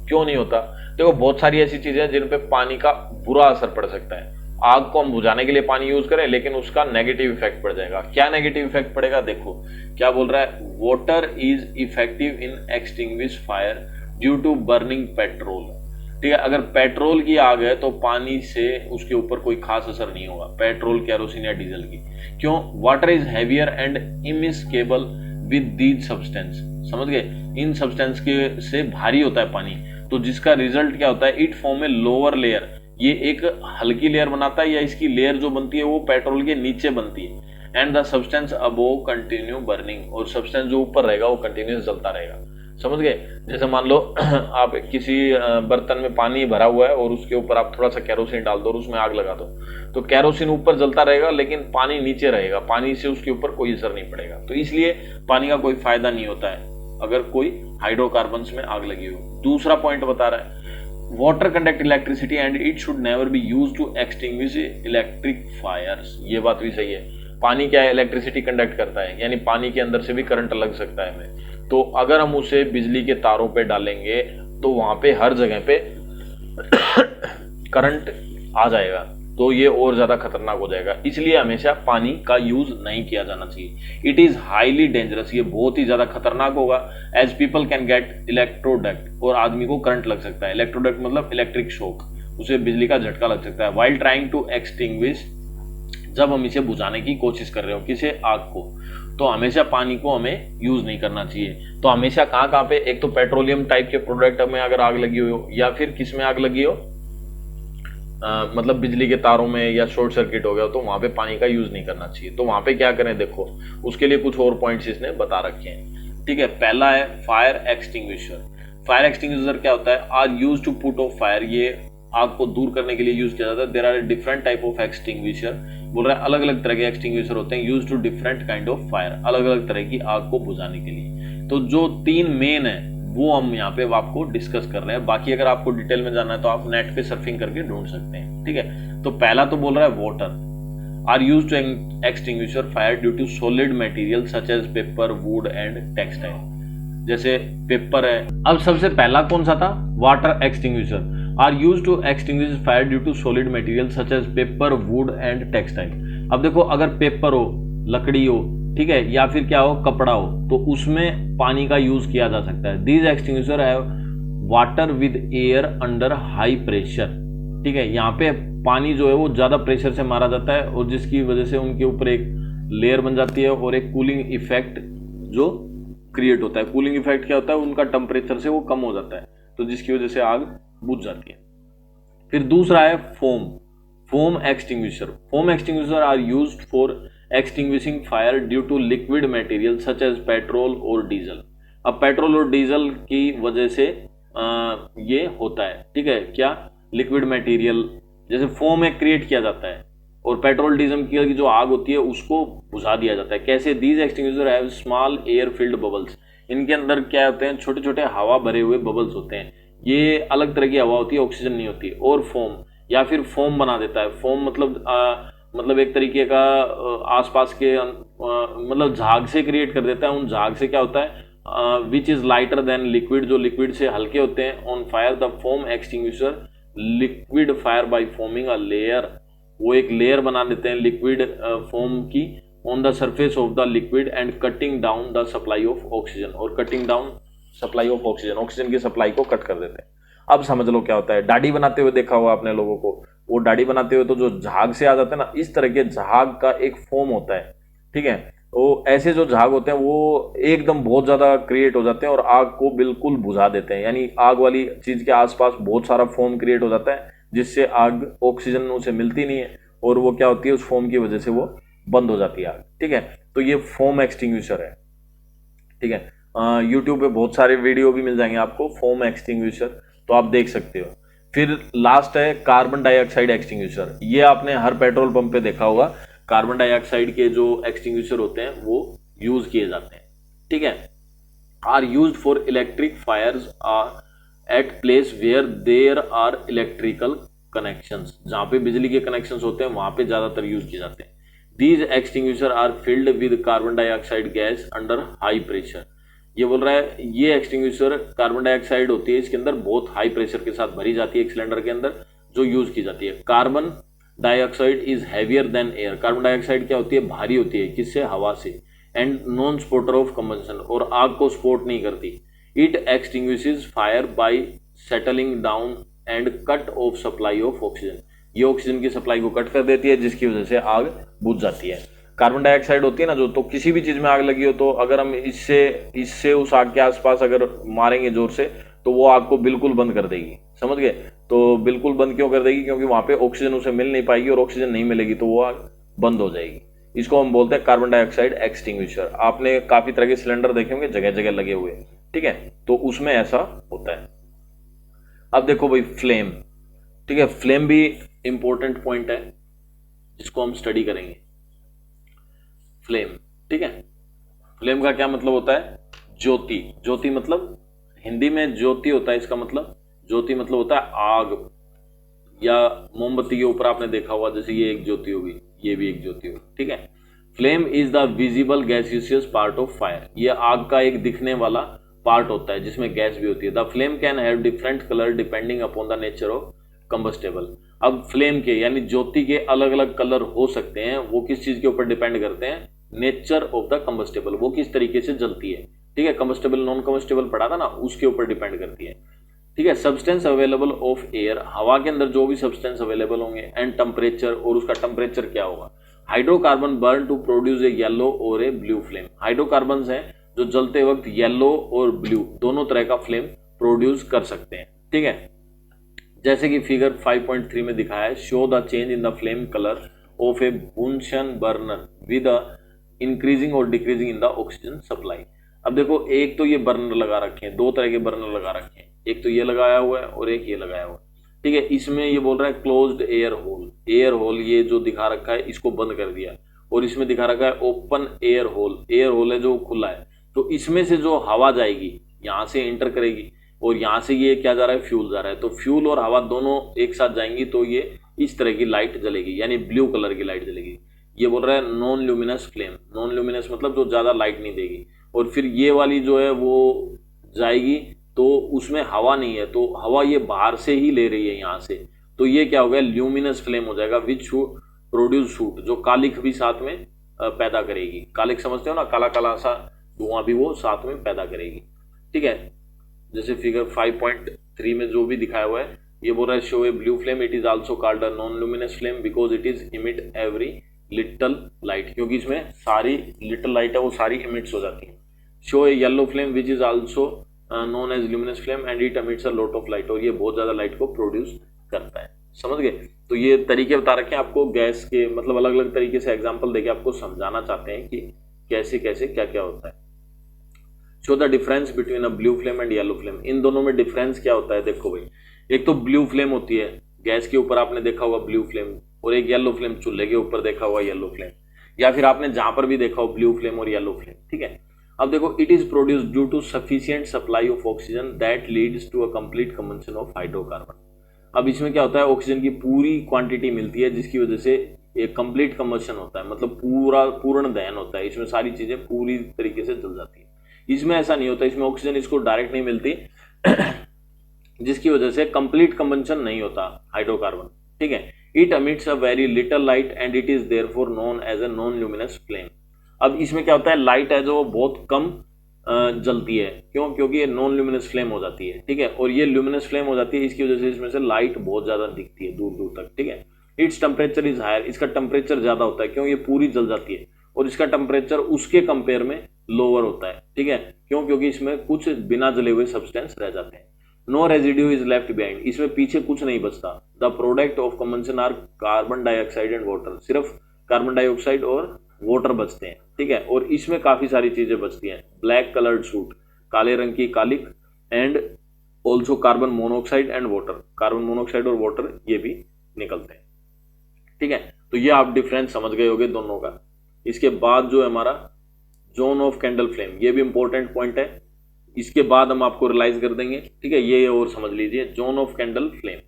क्यों नहीं होता? देखो बहुत सारी ऐसी चीजें हैं जिन पे पानी का बुरा असर पड़ सकता है। आग को हम बुझाने के लिए पानी यूज करें लेकिन उसका नेगेटिव इफेक्ट पड़ जाएगा। क्या नेगेटिव इफेक्ट पड़ेगा? देखो क्या बोल रहा है, water is effective in extinguish fire due to burning petrol. ठीक है, अगर पेट्रोल की आग है तो पानी से उसके ऊपर कोई खास असर नहीं होगा, पेट्रोल, केरोसिन या डीजल की। क्यों? Water is heavier and इमिस्केबल with these substance. समझ गए? इन सब्सटेंस के से भारी होता है पानी, तो जिसका रिजल्ट क्या होता है, it form a lower layer, ये एक हल्की लेयर बनाता है, या इसकी लेयर जो बनती है वो पेट्रोल के नीचे बनती है। And the substance above continue burning, और सब्सटेंस जो ऊपर रहेगा वो कंटिन्यूस जलता रहेगा। समझ गए? जैसे मान लो आप किसी बर्तन में पानी भरा हुआ है और उसके ऊपर आप थोड़ा सा केरोसिन डाल दो और उसमें आग लगा दो, तो केरोसिन ऊपर जलता रहेगा लेकिन पानी नीचे रहेगा, पानी से उसके ऊपर कोई असर नहीं पड़ेगा। तो इसलिए पानी का कोई फायदा नहीं होता है अगर कोई हाइड्रोकार्बन्स में आग लगी हो। दूसरा पॉइंट बता रहा है, water conduct electricity and it should never be used to extinguish electric fires. ये बात भी सही है। पानी क्या है? इलेक्ट्रिसिटी कंडक्ट करता है, यानी पानी के अंदर से भी करंट लग सकता है हमें। तो अगर हम उसे बिजली के तारों पे डालेंगे तो वहां पे हर जगह पे करंट आ जाएगा, तो ये और ज्यादा खतरनाक हो जाएगा। इसलिए हमेशा पानी का यूज नहीं किया जाना चाहिए। इट इज हाईली डेंजरस, ये बहुत ही ज्यादा खतरनाक होगा। एज पीपल कैन गेट इलेक्ट्रोडक्ट, और आदमी को करंट लग सकता है। इलेक्ट्रोडक्ट मतलब इलेक्ट्रिक शॉक, उसे बिजली का झटका लग सकता है। वाइल ट्राइंग टू एक्सटिंग्विश, जब हम इसे बुझाने की कोशिश कर रहे हो किसे, आग को, तो हमेशा पानी को हमें यूज नहीं करना चाहिए। तो हमेशा कहाँ पे, एक तो पेट्रोलियम टाइप के प्रोडक्ट में अगर आग लगी हो, या फिर किस में आग लगी हो, मतलब बिजली के तारों में या शॉर्ट सर्किट हो गया, तो वहां पे पानी का यूज नहीं करना चाहिए। तो वहां पे क्या करें, देखो उसके लिए कुछ और पॉइंट्स इसने बता रखे हैं। ठीक है, पहला है फायर एक्सटिंग्विशर। फायर एक्सटिंग्विशर क्या होता है? Are use to put off fire, ये आग को दूर करने के लिए यूज किया जाता है। There are different type of extinguisher, बोल रहा है अलग अलग तरह के एक्सटिंग्विशर होते हैं use to different kind of fire, अलग अलग तरह की आग को बुझाने के लिए। तो जो 3 मेन है वो हम यहाँ पे आपको डिस्कस कर रहे हैं। बाकी अगर आपको डिटेल में जानना है तो आप नेट पे सर्फिंग करके ढूंढ सकते हैं, ठीक है। तो पहला तो बोल रहा है water are use to extinguisher fire due to solid material such as paper, wood and textile. जैसे पेपर है। अब सबसे पहला कौन सा था, water extinguisher are use to extinguish fire due to solid material such as paper, wood and textile. अब देखो अगर पेपर हो, लकड़ी हो, ठीक है, या फिर क्या हो, कपड़ा हो, तो उसमें पानी का यूज किया जा सकता है। These extinguisher have water with air under high pressure, ठीक है। यहाँ पे पानी जो है वो ज्यादा प्रेशर से मारा जाता है और जिसकी वजह से उनके ऊपर एक लेयर बन जाती है और एक कूलिंग इफेक्ट जो क्रिएट होता है। कूलिंग इफेक्ट क्या होता है, उनका टेम्परेचर से वो कम हो जाता है, तो जिसकी वजह से आग बुझ जाती है। फिर दूसरा है foam extinguisher. Foam extinguisher are used for extinguishing fire due to liquid material such as petrol और डीजल। अब पेट्रोल और डीजल की वजह से ये होता है, ठीक है, क्या, लिक्विड मटेरियल जैसे फोम एक क्रिएट किया जाता है और पेट्रोल डीजल की जो आग होती है उसको बुझा दिया जाता है। कैसे, these extinguisher have small air filled bubbles. इनके अंदर क्या होते हैं, छोटे छोटे हवा भरे हुए बबल्स होते हैं। ये अलग तरह की हवा होती है, ऑक्सीजन नहीं होती। और फोम या फिर फोम बना देता है। फोम मतलब एक तरीके का आसपास के मतलब झाग से क्रिएट कर देता है। उन झाग से क्या होता है, which is lighter than liquid, जो लिक्विड से हल्के होते हैं। On fire the foam extinguisher liquid fire by foaming a layer, वो एक लेयर बना देते हैं लिक्विड फोम की on the surface of the liquid and cutting down the supply of oxygen, और cutting down supply of oxygen, oxygen की supply को cut कर देते हैं। अब समझ लो क्या होता है, दाढ़ी बनाते हुए देखा होगा आपने लोगों को, वो दाढ़ी बनाते हुए तो जो झाग से आ जाते हैं ना, इस तरह के झाग का एक फोम होता है, ठीक है। तो ऐसे जो झाग होते हैं वो एकदम बहुत ज्यादा क्रिएट हो जाते हैं और आग को बिल्कुल बुझा देते हैं। यानी आग वाली चीज के आसपास बहुत सारा फोम क्रिएट हो जाता है जिससे आग, ऑक्सीजन उसे मिलती नहीं है और वो क्या होती है, उस फोम की वजह से वो बंद हो जाती है आग, ठीक है। तो ये फोम एक्सटिंग्विशर है, ठीक है। यूट्यूब पे बहुत सारे वीडियो भी मिल जाएंगे आपको फोम एक्सटिंग्विशर, तो आप देख सकते हो। फिर लास्ट है कार्बन डाइऑक्साइड एक्सटिंग्विशर। ये आपने हर पेट्रोल पंप पे देखा होगा, कार्बन डाइऑक्साइड के जो एक्सटिंग्विशर होते हैं वो यूज किए जाते हैं, ठीक है। Are used for electric fires or at place where there are electrical connections, जहां पे बिजली के कनेक्शंस होते हैं वहां पे ज्यादातर यूज किए जाते हैं। These extinguisher are filled with carbon dioxide gas under high pressure. ये बोल रहा है ये एक्सटिंग्विशर कार्बन डाइऑक्साइड होती है, इसके अंदर बहुत हाई प्रेशर के साथ भरी जाती है एक सिलेंडर के अंदर, जो यूज की जाती है। Carbon dioxide is heavier than air. Carbon dioxide क्या होती है, भारी होती है, किससे, हवा से। And non supporter of combustion, और आग को स्पोर्ट नहीं करती। It extinguishes fire by settling down and cut off supply of oxygen. ये ऑक्सीजन की सप्लाई को कट कर देती है जिसकी वजह से आग बुझ जाती है। कार्बन डाइऑक्साइड होती है ना जो, तो किसी भी चीज में आग लगी हो तो अगर हम इससे उस आग के आसपास अगर मारेंगे जोर से तो वो आग को बिल्कुल बंद कर देगी, समझ गए। तो बिल्कुल बंद क्यों कर देगी, क्योंकि वहां पे ऑक्सीजन उसे मिल नहीं पाएगी और ऑक्सीजन नहीं मिलेगी तो वो आग बंद हो जाएगी। इसको हम बोलते हैं कार्बन डाइऑक्साइड एक्सटिंग्विशर। आपने काफी तरह के सिलेंडर देखे होंगे जगह जगह लगे हुए, ठीक है, तो उसमें ऐसा होता है। अब देखो भाई फ्लेम, ठीक है, फ्लेम भी इंपॉर्टेंट पॉइंट है जिसको हम स्टडी करेंगे। फ्लेम, ठीक है, फ्लेम का क्या मतलब होता है, ज्योति। ज्योति मतलब हिंदी में ज्योति होता है, इसका मतलब ज्योति मतलब होता है आग, या मोमबत्ती के ऊपर आपने देखा होगा जैसे ये एक ज्योति होगी, ये भी एक ज्योति होगी, ठीक है। Flame is the visible gaseous part of fire. ये आग का एक दिखने वाला पार्ट होता है जिसमें गैस भी होती है। The flame can have different colour depending upon the nature of combustible. अब फ्लेम के यानी ज्योति के अलग अलग कलर हो सकते हैं, वो किस चीज के ऊपर डिपेंड करते हैं, नेचर ऑफ द कंबस्टेबल, वो किस तरीके से जलती है, ठीक है। कंबस्टेबल नॉन कंबस्टेबल पढ़ा था ना, उसके ऊपर डिपेंड करती है, ठीक है। सब्सटेंस अवेलेबल ऑफ एयर, हवा के अंदर जो भी सब्सटेंस अवेलेबल होंगे, एंड टेम्परेचर, और उसका टेम्परेचर क्या होगा। Hydrocarbon burn to produce a yellow और ए ब्लू फ्लेम। हाइड्रोकार्बन हैं जो जलते वक्त येलो और ब्लू दोनों तरह का फ्लेम प्रोड्यूस कर सकते हैं, ठीक है। जैसे कि फिगर 5.3 में दिखाया है, show the change in the flame colour of a Bunsen burner with increasing और decreasing in the oxygen supply. अब देखो एक तो ये बर्नर लगा रखे हैं, दो तरह के बर्नर लगा रखे हैं, एक तो ये लगाया हुआ है और एक ये लगाया हुआ है। ठीक है। इसमें ये बोल रहा है closed air hole, air hole ये जो दिखा रखा है इसको बंद कर दिया, और इसमें दिखा रखा है open air hole, air hole है जो खुला है। तो इसमें से जो हवा जाएगी यहाँ से एंटर करेगी, और यहाँ से ये क्या जा रहा है, फ्यूल जा रहा है। तो फ्यूल और हवा दोनों एक साथ जाएंगी तो ये इस तरह की लाइट जलेगी, यानी ब्लू कलर की लाइट जलेगी। ये बोल रहा है non luminous flame, non luminous मतलब जो ज्यादा लाइट नहीं देगी। और फिर ये वाली जो है वो जाएगी तो उसमें हवा नहीं है, तो हवा ये बाहर से ही ले रही है यहाँ से, तो ये क्या हो गया, ल्यूमिनस फ्लेम हो जाएगा, विच प्रोड्यूस शूट, जो कालिख भी साथ में पैदा करेगी। कालिख समझते हो ना, काला काला सा धुआं भी वो साथ में पैदा करेगी। ठीक है, जैसे फिगर 5.3 में जो भी दिखाया हुआ है, ये बोल रहा है show A blue flame, it is also called a non luminous flame because it is emit every little light, क्योंकि इसमें सारी लिटल लाइट है वो सारी इमिट्स हो जाती है। Show a yellow flame which is also known as luminous flame and it emits a lot of light, और ये बहुत ज्यादा लाइट को प्रोड्यूस करता है। समझ गए? तो ये तरीके बता रखे हैं आपको गैस के, मतलब अलग अलग तरीके से एग्जांपल देके आपको समझाना चाहते हैं कि कैसे कैसे क्या क्या होता है। Show the difference between a blue flame and yellow flame, इन दोनों में डिफरेंस क्या होता है। देखो भाई, एक तो ब्लू फ्लेम होती है गैस के ऊपर, आपने देखा होगा ब्लू फ्लेम, और एक येलो फ्लेम चूल्हे के ऊपर देखा हुआ येलो फ्लेम, या फिर आपने जहां पर भी देखा हो ब्लू फ्लेम और येलो फ्लेम। ठीक है, अब देखो, it is produced due to sufficient supply of oxygen that leads to a complete combustion of hydrocarbon. अब इसमें क्या होता है, ऑक्सीजन की पूरी क्वांटिटी मिलती है जिसकी वजह से एक कंप्लीट कंबंशन होता है, मतलब पूर्ण दहन होता है, इसमें सारी चीजें पूरी तरीके से जल जाती है। इसमें ऐसा नहीं होता, इसमें ऑक्सीजन इसको डायरेक्ट नहीं मिलती जिसकी वजह से कंप्लीट कंबंशन नहीं होता हाइड्रोकार्बन। ठीक है, it emits a very little light and it is therefore known as a non luminous flame. अब इसमें क्या होता है, लाइट है जो बहुत कम जलती है, क्यों, क्योंकि ये नॉन ल्यूमिनस फ्लेम हो जाती है। ठीक है, और ये ल्यूमिनस फ्लेम हो जाती है, इसकी वजह से इसमें से लाइट बहुत ज्यादा दिखती है दूर दूर तक। ठीक है, इट्स टेम्परेचर इज हायर, इसका टेम्परेचर ज्यादा होता है, क्यों, ये पूरी जल जाती है, और इसका टेम्परेचर उसके कंपेयर में लोअर होता है। ठीक है, क्यों, क्योंकि इसमें कुछ बिना जले हुए सब्सटेंस रह जाते हैं। No residue is left behind, इसमें पीछे कुछ नहीं बचता। The product of combustion are carbon dioxide and water, सिर्फ कार्बन डाइऑक्साइड और वाटर बचते हैं। ठीक है, और इसमें काफी सारी चीजें बचती हैं, ब्लैक कलर्ड सूट, काले रंग की कालिक, and also carbon monoxide and water, carbon monoxide और वाटर ये भी निकलते हैं। ठीक है, तो ये आप डिफरेंस समझ गए होंगे दोनों का। इसके बाद जो है हमारा जोन ऑफ कैंडल फ्लेम, ये भी इंपॉर्टेंट पॉइंट है, इसके बाद हम आपको रियलाइज कर देंगे। ठीक है, ये और समझ लीजिए, zone of candle flame,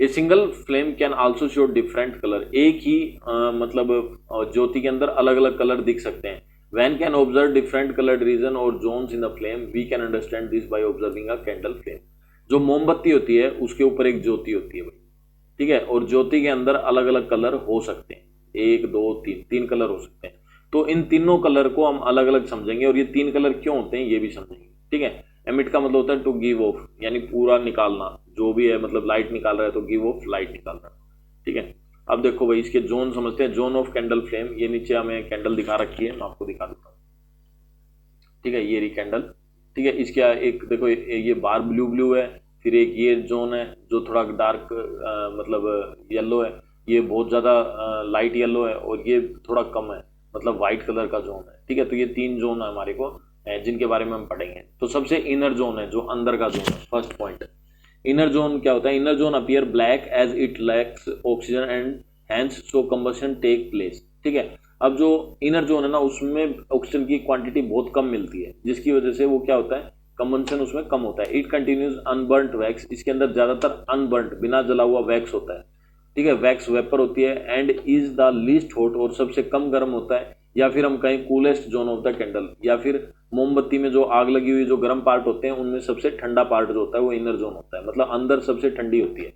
a single flame can also show different colour, एक ही मतलब ज्योति के अंदर अलग अलग कलर दिख सकते हैं। When can observe different coloured region और zones in the flame, we can understand this by observing a candle flame. जो मोमबत्ती होती है उसके ऊपर एक ज्योति होती है भाई। ठीक है, और ज्योति के अंदर अलग अलग कलर हो सकते हैं, 1 2 3 3 कलर हो सकते हैं। तो इन तीनों कलर को हम अलग अलग समझेंगे, और ये 3 कलर क्यों होते हैं ये भी समझेंगे। ठीक है, एमिट का मतलब होता है टू गिव ऑफ, यानी पूरा निकालना, जो भी है, मतलब लाइट निकाल रहा है तो गिव ऑफ लाइट निकाल रहा है। ठीक है, अब देखो भाई, इसके जोन समझते हैं। जोन ऑफ कैंडल फ्लेम, ये नीचे हमें कैंडल दिखा रखी है, मैं आपको दिखा देता हूँ। ठीक है, ये रही कैंडल। ठीक है, इसके एक देखो, ये बार ब्लू ब्लू है, फिर एक ये जोन है जो थोड़ा डार्क मतलब येलो है, ये बहुत ज्यादा लाइट येलो है, और ये थोड़ा कम है, मतलब व्हाइट कलर का जोन है। ठीक है, तो ये 3 जोन है हमारे को, जिनके बारे में हम पढ़ेंगे। तो सबसे इनर जोन है, जो अंदर का जोन है, फर्स्ट पॉइंट। इनर जोन क्या होता है, inner zone appear black as it lacks oxygen and hence so combustion take place. ठीक है, अब जो इनर जोन है ना, उसमें ऑक्सीजन की क्वांटिटी बहुत कम मिलती है, जिसकी वजह से वो क्या होता है, कंबंशन उसमें कम होता है। इट कंटिन्यूज अनबर्nt वैक्स, इसके अंदर ज्यादातर अनबर्nt बिना जला हुआ वैक्स होता है। ठीक है, वैक्स वेपर होती है, and is the least hot, और सबसे कम गर्म होता है, या फिर हम कहें coolest zone of the candle, या फिर मोमबत्ती में जो आग लगी हुई जो गर्म पार्ट होते हैं उनमें सबसे ठंडा पार्ट जो होता है वो इनर जोन होता है, मतलब अंदर सबसे ठंडी होती है।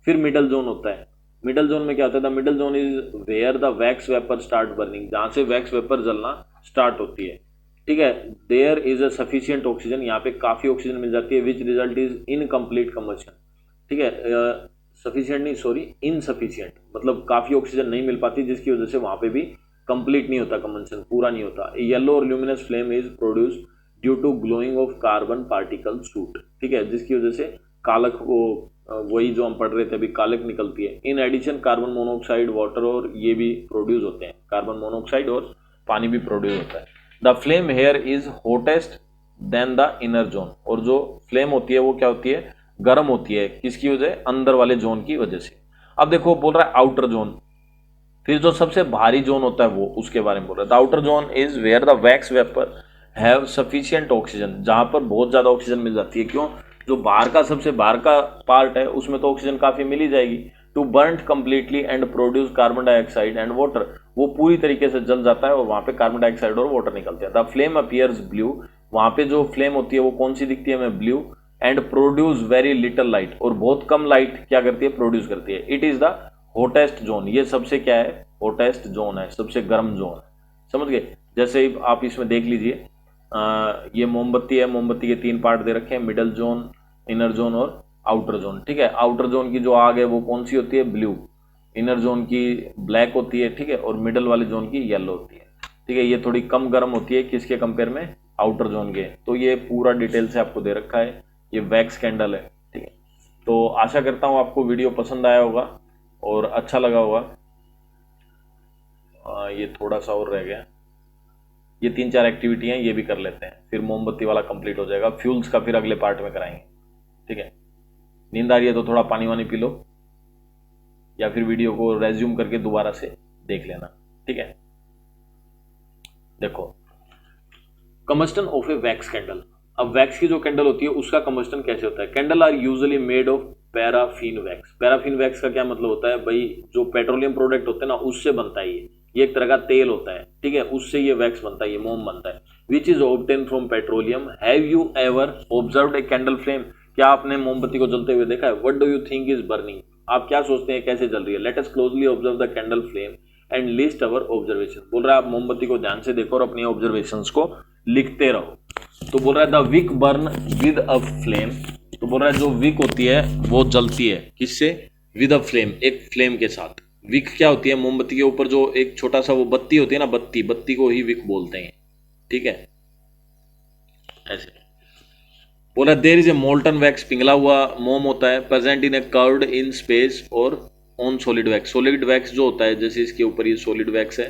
फिर मिडल जोन होता है। मिडल जोन में क्या होता है, the middle zone is where the wax vapour start burning, जहां से वैक्स वेपर जलना स्टार्ट होती है। ठीक है, there is a sufficient oxygen, यहाँ पे काफी ऑक्सीजन मिल जाती है, which result is incomplete combustion. ठीक है, सफिशिएंट नहीं, सॉरी, इनसफिशिएंट, मतलब काफी ऑक्सीजन नहीं मिल पाती, जिसकी वजह से वहां पे भी कंप्लीट नहीं होता, कंबंशन पूरा नहीं होता। येलो और luminous flame is produce due to glowing of carbon particle soot. ठीक है, जिसकी वजह से कालक, वो वही जो हम पढ़ रहे थे अभी, कालक निकलती है। In addition carbon monoxide, water और ये भी प्रोड्यूस होते हैं, कार्बन मोनोऑक्साइड और पानी भी प्रोड्यूस होता है। The flame here is hottest than the inner zone, और जो फ्लेम होती है वो क्या होती है, गर्म होती है, किसकी वजह, अंदर वाले जोन की वजह से। अब देखो बोल रहा है आउटर जोन, फिर जो सबसे भारी जोन होता है वो, उसके बारे में बोल रहा है। The outer zone is where the wax vapour have sufficient oxygen, जहां पर बहुत ज्यादा ऑक्सीजन मिल जाती है। क्यों, जो बाहर का सबसे बाहर का पार्ट है उसमें तो ऑक्सीजन काफी मिल ही जाएगी। To burn completely and produce carbon dioxide and water, वो पूरी तरीके से जल जाता है और वहां पे कार्बन डाइऑक्साइड और वाटर निकलते हैं। द फ्लेम अपीयर्स ब्लू, वहां पे जो फ्लेम होती है वो कौन सी दिखती है हमें, blue. And produce very little light, और बहुत कम लाइट क्या करती है, प्रोड्यूस करती है। It is the hottest zone, ये सबसे क्या है, हॉटेस्ट जोन है, सबसे गर्म जोन है। समझ गए। जैसे आप इसमें देख लीजिए, ये मोमबत्ती है, मोमबत्ती के 3 पार्ट दे रखे हैं, मिडल जोन, इनर जोन और आउटर जोन। ठीक है, आउटर जोन की जो आग है वो कौन सी होती है, ब्लू। इनर जोन की ब्लैक होती है, ठीक है, और मिडल वाले जोन की येलो होती है। ठीक है, ये थोड़ी कम गर्म होती है किसके कंपेयर में, आउटर जोन के। तो ये पूरा डिटेल से आपको दे रखा है, ये वैक्स कैंडल है। ठीक है, तो आशा करता हूँ आपको वीडियो पसंद आया होगा और अच्छा लगा होगा। ये थोड़ा सा और रह गया, ये 3-4 एक्टिविटी हैं, ये भी कर लेते हैं, फिर मोमबत्ती वाला कंप्लीट हो जाएगा। फ्यूल्स का फिर अगले पार्ट में कराएंगे। ठीक है, नींद आ रही है तो थोड़ा पानी वानी पी लो, या फिर वीडियो को रेज्यूम करके दोबारा से देख लेना। ठीक है, देखो combustion of A wax candle. अब वैक्स की जो कैंडल होती है उसका कम्बस्टन कैसे होता है। Candle are usually made of paraffin wax. Paraffin wax का क्या मतलब होता है भाई, जो पेट्रोलियम प्रोडक्ट होते हैं ना उससे बनता है ये एक तरह का तेल होता है। ठीक है, उससे ये वैक्स बनता है, ये मोम बनता है। Which is obtain from petroleum. Have you ever observed a candle flame, क्या आपने मोमबत्ती को जलते हुए देखा है। What do you think is burning, आप क्या सोचते हैं कैसे जल रही है। Let us closely observe the candle flame and list our observation. बोल रहा है आप मोमबत्ती को ध्यान से देखो और अपनी ऑब्जर्वेशंस को लिखते रहो। तो बोल रहा है the wick burn with a flame. तो बोल रहा है जो विक होती है वो जलती है किससे, विद अ फ्लेम, एक फ्लेम के साथ। विक क्या होती है, मोमबत्ती के ऊपर जो एक छोटा सा वो बत्ती होती है ना, बत्ती, बत्ती को ही विक बोलते हैं। ठीक है, ऐसे बोला। There is a molten wax, पिघला हुआ मोम होता है, present in a curved in space और on solid wax. Solid wax जो होता है, जैसे इसके ऊपर ये सॉलिड वैक्स है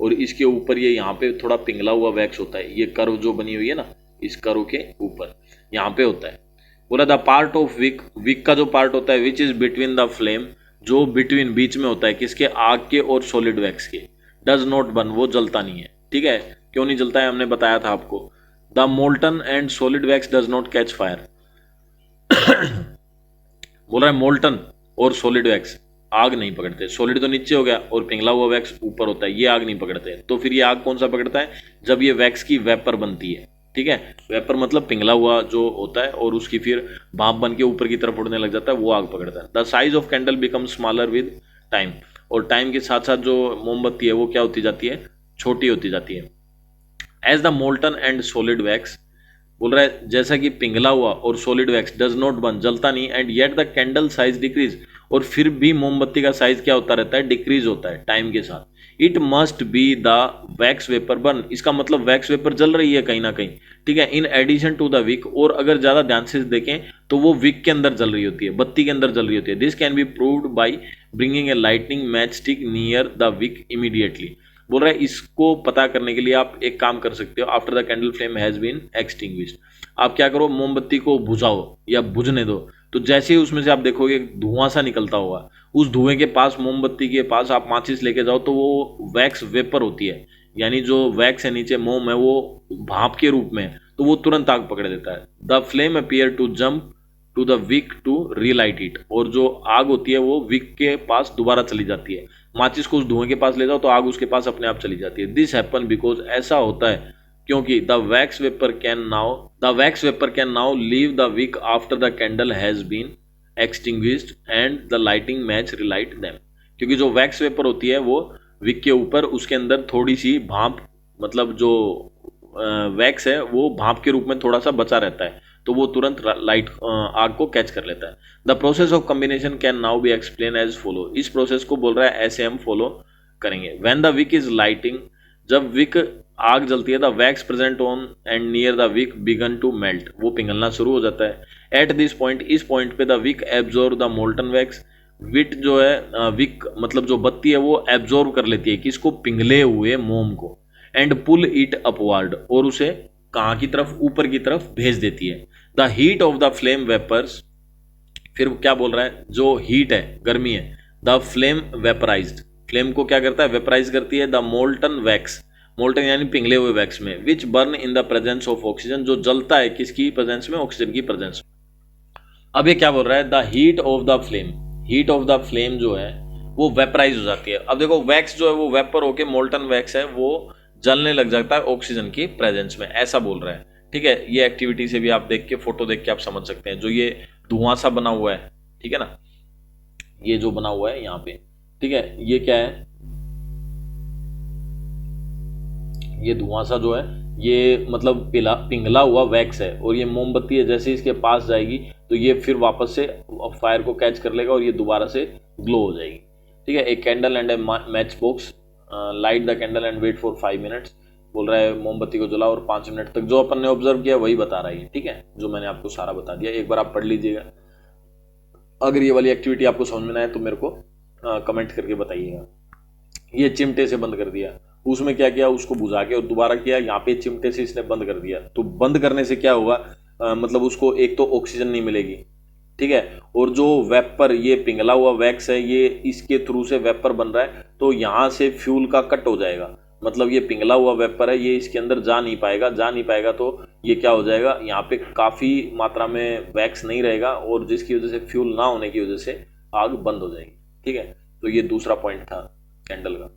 और इसके ऊपर ये यहाँ पे थोड़ा पिघला हुआ वैक्स होता है। ये कर्व जो बनी हुई है ना, इस कर्व के ऊपर यहाँ पे होता है। बोला the part of wick, wick का जो पार्ट होता है which is between the flame, जो बिटवीन बीच में होता है किसके, आग के और सॉलिड वैक्स के। डज नॉट बर्न, वो जलता नहीं है। ठीक है, क्यों नहीं जलता है हमने बताया था आपको। The molten and solid wax does not catch fire. बोल रहा है मोल्टन और सॉलिड वैक्स आग नहीं पकड़ते। सॉलिड तो नीचे हो गया और पिघला हुआ वैक्स ऊपर होता है, ये आग नहीं पकड़ते। तो फिर ये आग कौन सा पकड़ता है, जब ये वैक्स की वेपर बनती है। ठीक है, वेपर मतलब पिघला हुआ जो होता है और उसकी फिर भाप बन के ऊपर की तरफ उड़ने लग जाता है, वो आग पकड़ता है। The size of candle become smaller with time, और टाइम के साथ साथ जो मोमबत्ती है वो क्या होती जाती है, छोटी होती जाती है। As the molten and solid wax, बोल रहा है जैसा कि पिघला हुआ और solid wax does not burn, जलता नहीं, and yet the candle size decrease, और फिर भी मोमबत्ती का साइज क्या होता रहता है, डिक्रीज होता है टाइम के साथ। It must be the wax vapour burn, इसका मतलब वैक्स वेपर जल रही है कहीं ना कहीं। ठीक है, in addition to the wick, और अगर ज्यादा ध्यान से देखें तो वो विक के अंदर जल रही होती है, बत्ती के अंदर जल रही होती है। This can be proved by bringing a lightning match stick near the wick immediately. बोल रहा है इसको पता करने के लिए आप एक काम कर सकते हो, after the candle flame has been extinguished, आप क्या करो, मोमबत्ती को बुझाओ या बुझने दो। तो जैसे ही उसमें से आप देखोगे धुआं सा निकलता होगा, उस धुएं के पास, मोमबत्ती के पास आप माचिस लेके जाओ तो वो वैक्स वेपर होती है, यानी जो वैक्स है नीचे, मोम है, वो भाप के रूप में, तो वो तुरंत आग पकड़ देता है। The flame appear to jump to the wick to relight it, और जो आग होती है वो विक के पास दोबारा चली जाती है। माचिस को उस धुएं के पास ले जाओ तो आग उसके पास अपने आप चली जाती है। दिस हैपन बिकॉज, ऐसा होता है क्योंकि the wax vapour can now leave the wick after the candle has been extinguished and the lighting match relight them, क्योंकि जो वैक्स वेपर होती है वो विक के ऊपर, उसके अंदर थोड़ी सी भाप, मतलब जो वैक्स है वो भाप के रूप में थोड़ा सा बचा रहता है, तो वो तुरंत लाइट आग को कैच कर लेता है। The process of combination can now be explain as follow, इस प्रोसेस को बोल रहा है ऐसे हम फॉलो करेंगे। When the wick is lighting, जब विक आग जलती है, the wax present on and near the wick began to melt, वो पिघलना शुरू हो जाता है। एट दिस पॉइंट, इस पॉइंट पे the wick absorb the molten wax, with जो है विक मतलब जो बत्ती है वो एब्जॉर्ब कर लेती है किसको, पिघले हुए मोम को, एंड पुल इट अपवर्ड, और उसे कहाँ की तरफ, ऊपर की तरफ भेज देती है। The heat of the flame vapours, फिर क्या बोल रहा है, जो हीट है, गर्मी है, द फ्लेम वेपराइज्ड, फ्लेम को क्या करता है, वेपराइज करती है, द मोल्टन वैक्स, मोल्टन यानी पिघले हुए वैक्स में, which burn in the presence of oxygen, जो जलता है किसकी प्रेजेंस में, ऑक्सीजन की प्रेजेंस में। अब ये क्या बोल रहा है, the heat of the flame, heat of the flame जो है वो वेपराइज हो जाती है। अब देखो वैक्स जो है वो वेपर होके, मोल्टन वैक्स है वो जलने लग जाता है ऑक्सीजन की प्रेजेंस में, ऐसा बोल रहा है। ठीक है, ये एक्टिविटी से भी आप देख के, फोटो देख के आप समझ सकते हैं। जो ये धुआं सा बना हुआ है, ठीक है ना, ये जो बना हुआ है यहाँ पे, ठीक है, ये क्या है, ये धुआं सा जो है ये मतलब पिघला हुआ वैक्स है, और ये मोमबत्ती है, जैसे इसके पास जाएगी तो ये फिर वापस से फायर को कैच कर लेगा और ये दोबारा से ग्लो हो जाएगी। ठीक है, एक candle and a match box, light the candle and wait for 5 minutes, बोल रहा है मोमबत्ती को जलाओ और 5 मिनट तक, जो अपन ने ऑब्जर्व किया वही बता रहा है। ठीक है, जो मैंने आपको सारा बता दिया, एक बार आप पढ़ लीजिएगा। अगर ये वाली एक्टिविटी आपको समझ में आए तो मेरे को कमेंट करके बताइएगा। ये चिमटे से बंद कर दिया, उसमें क्या किया, उसको बुझा के और दोबारा किया, यहाँ पे चिमटे से इसने बंद कर दिया, तो बंद करने से क्या होगा, मतलब उसको एक तो ऑक्सीजन नहीं मिलेगी, ठीक है, और जो वेपर, ये पिघला हुआ वैक्स है, ये इसके थ्रू से वेपर बन रहा है, तो यहाँ से फ्यूल का कट हो जाएगा, मतलब ये पिघला हुआ वेपर है, ये इसके अंदर जा नहीं पाएगा, तो ये क्या हो जाएगा, यहाँ पे काफी मात्रा में वैक्स नहीं रहेगा, और जिसकी वजह से फ्यूल ना होने की वजह से आग बंद हो जाएगी। ठीक है, तो ये दूसरा पॉइंट था कैंडल का।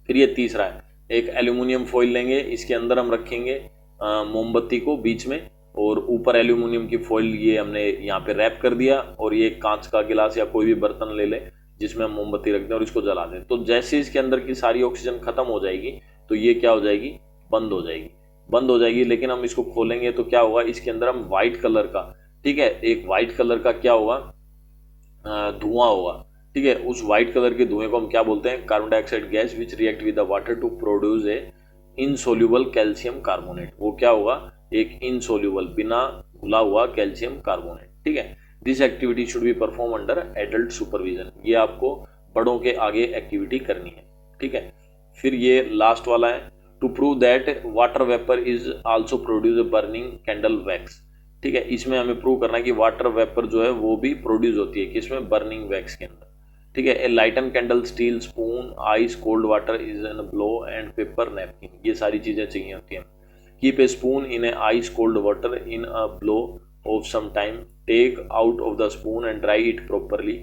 फिर ये तीसरा है, एक एल्यूमिनियम फॉइल लेंगे, इसके अंदर हम रखेंगे मोमबत्ती को बीच में, और ऊपर एल्यूमिनियम की फॉइल ये हमने यहाँ पे रैप कर दिया, और ये कांच का गिलास या कोई भी बर्तन ले ले जिसमें हम मोमबत्ती रख दें और इसको जला दें, तो जैसे इसके अंदर की सारी ऑक्सीजन खत्म हो जाएगी तो ये क्या हो जाएगी, बंद हो जाएगी। लेकिन हम इसको खोलेंगे तो क्या होगा, इसके अंदर हम व्हाइट कलर का, ठीक है, एक व्हाइट कलर का क्या होगा, धुआं होगा। ठीक है, उस व्हाइट कलर के धुएं को हम क्या बोलते हैं, carbon dioxide gas, which react with the water to produce a insoluble calcium carbonate. वो क्या होगा, एक इनसोल्यूबल, बिना घुला हुआ कैल्शियम कार्बोनेट। ठीक है, this activity should be perform under adult supervision, ये आपको बड़ों के आगे एक्टिविटी करनी है। ठीक है, फिर ये लास्ट वाला है, to prove that water vapour is also produce burning candle wax. ठीक है, इसमें हमें प्रूव करना है कि वाटर वेपर जो है वो भी प्रोड्यूस होती है किसमें, बर्निंग वैक्स के अंदर। ठीक है, a lighted candle, steel spoon, ice cold water is an bowl and paper napkin, ये सारी चीजें चाहिए होती हैं। Keep a spoon in a ice cold water in a bowl of some time, take out of the spoon and dry it properly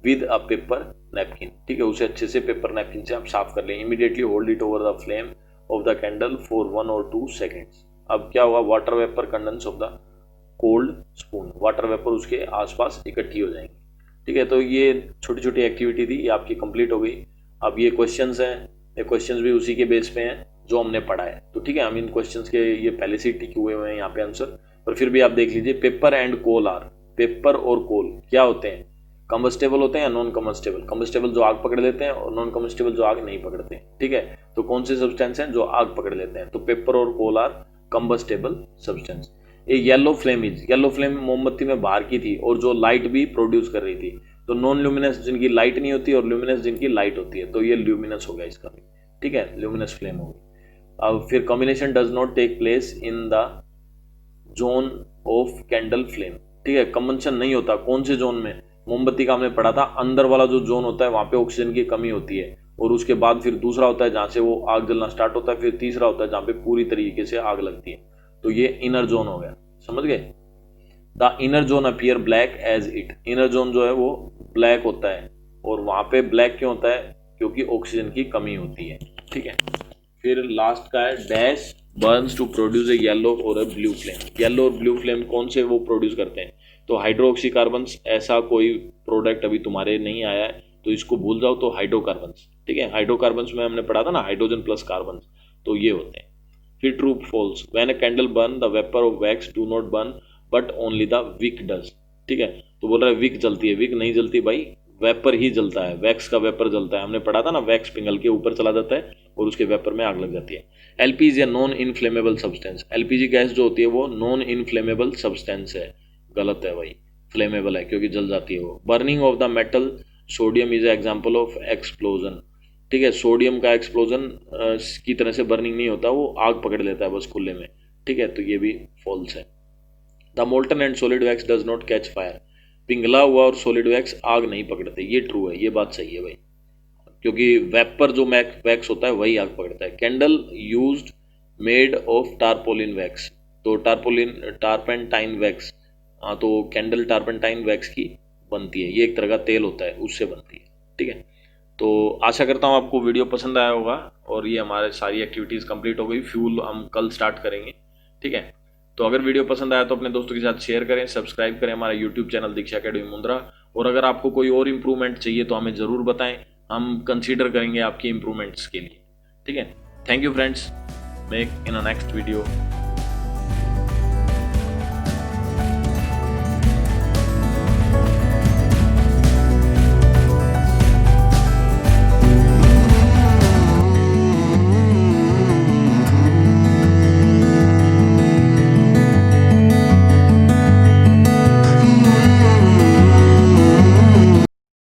with a paper napkin. ठीक है, उसे अच्छे से पेपर नैपकिन से आप साफ कर लें। Immediately hold it over the flame of the candle for 1 or 2 seconds। अब क्या हुआ, water vapour condense of the cold spoon, water vapour उसके आसपास इकट्ठी हो जाएंगी। ठीक है, तो ये छोटी छोटी एक्टिविटी थी, ये आपकी कंप्लीट हो गई। अब ये क्वेश्चंस हैं, ये क्वेश्चंस भी उसी के बेस पे हैं जो हमने पढ़ा है। तो ठीक है, हम इन क्वेश्चंस के ये पहले से टिक हुए हैं यहाँ पे आंसर, पर फिर भी आप देख लीजिए। Paper and coal are, paper और कोल क्या होते हैं, कम्बस्टेबल होते हैं या नॉन कम्बस्टेबल। कम्बस्टेबल जो आग पकड़ लेते हैं और नॉन कम्बस्टेबल जो आग नहीं पकड़ते हैं। ठीक है, तो कौन से सब्सटेंस हैं जो आग पकड़ लेते हैं, तो पेपर और कोल आर कम्बस्टेबल सब्सटेंस। ये yellow flame is, yellow flame मोमबत्ती में बाहर की थी और जो लाइट भी प्रोड्यूस कर रही थी, तो नॉन ल्यूमिनस जिनकी लाइट नहीं होती और ल्यूमिनस जिनकी लाइट होती है, तो ये ल्यूमिनस हो गया इसका भी। ठीक है, ल्यूमिनस फ्लेम हो गई। अब फिर combination does not take place in the zone of candle flame. ठीक है, कम्बंशन नहीं होता, कौन से जोन में, मोमबत्ती का हमने पढ़ा था, अंदर वाला जो जोन होता है वहां पे ऑक्सीजन की कमी होती है, और उसके बाद फिर दूसरा होता है जहां से वो आग जलना स्टार्ट होता है, फिर तीसरा होता है जहां पे पूरी तरीके से आग लगती है, तो ये इनर जोन हो गया। समझ गए, the inner zone appear black as it, inner zone जो है वो ब्लैक होता है, और वहां पे ब्लैक क्यों होता है, क्योंकि ऑक्सीजन की कमी होती है। ठीक है, फिर लास्ट का है dash burns to produce a yellow और ए ब्लू फ्लेम। येलो और ब्लू फ्लेम कौन से वो प्रोड्यूस करते हैं, तो हाइड्रोक्सीकार्बन्स, ऐसा कोई प्रोडक्ट अभी तुम्हारे नहीं आया है तो इसको भूल जाओ, तो हाइड्रोकार्बन्स। ठीक है, हाइड्रोकार्बन्स में हमने पढ़ा था ना, हाइड्रोजन प्लस कार्बन, तो ये होते हैं। फिर true false, when a candle burn the vapour of wax do not burn but only the wick does. ठीक है, तो बोल रहा है विक जलती है, विक नहीं जलती भाई, वेपर ही जलता है, वैक्स का वेपर जलता है। हमने पढ़ा था ना, वैक्स पिघल के ऊपर चला जाता है और उसके वेपर में आग लग जाती है। एलपीजी या non inflammable substance, LPG gas जो होती है वो नॉन इनफ्लेमेबल सब्सटेंस है, गलत है भाई, फ्लेमेबल है क्योंकि जल जाती है वो। Burning of the metal sodium is example of explosion. ठीक है, सोडियम का एक्सप्लोजन की तरह से बर्निंग नहीं होता, वो आग पकड़ लेता है बस खुले में। ठीक है, तो ये भी फॉल्स है। The molten and solid wax does not catch fire, पिघला हुआ और सॉलिड वैक्स आग नहीं पकड़ते, ये ट्रू है, ये बात सही है भाई, क्योंकि वेपर जो वैक्स होता है वही आग पकड़ता है। Candle used made of tarpaulin wax, तो टारपेंटाइन वैक्स, हाँ तो कैंडल टारपेंटाइन वैक्स की बनती है, ये एक तरह का तेल होता है उससे बनती है, ठीक है। तो आशा करता हूँ आपको वीडियो पसंद आया होगा, और ये हमारे सारी एक्टिविटीज़ कंप्लीट हो गई। फ्यूल हम कल स्टार्ट करेंगे, ठीक है। तो अगर वीडियो पसंद आया तो अपने दोस्तों के साथ शेयर करें, सब्सक्राइब करें हमारा यूट्यूब चैनल दीक्षा अकेडमी मुंद्रा, और अगर आपको कोई और इम्प्रूवमेंट चाहिए तो हमें ज़रूर बताएं, हम कंसीडर करेंगे आपकी इम्प्रूवमेंट्स के लिए, ठीक है। Thank you friends, make in a next video.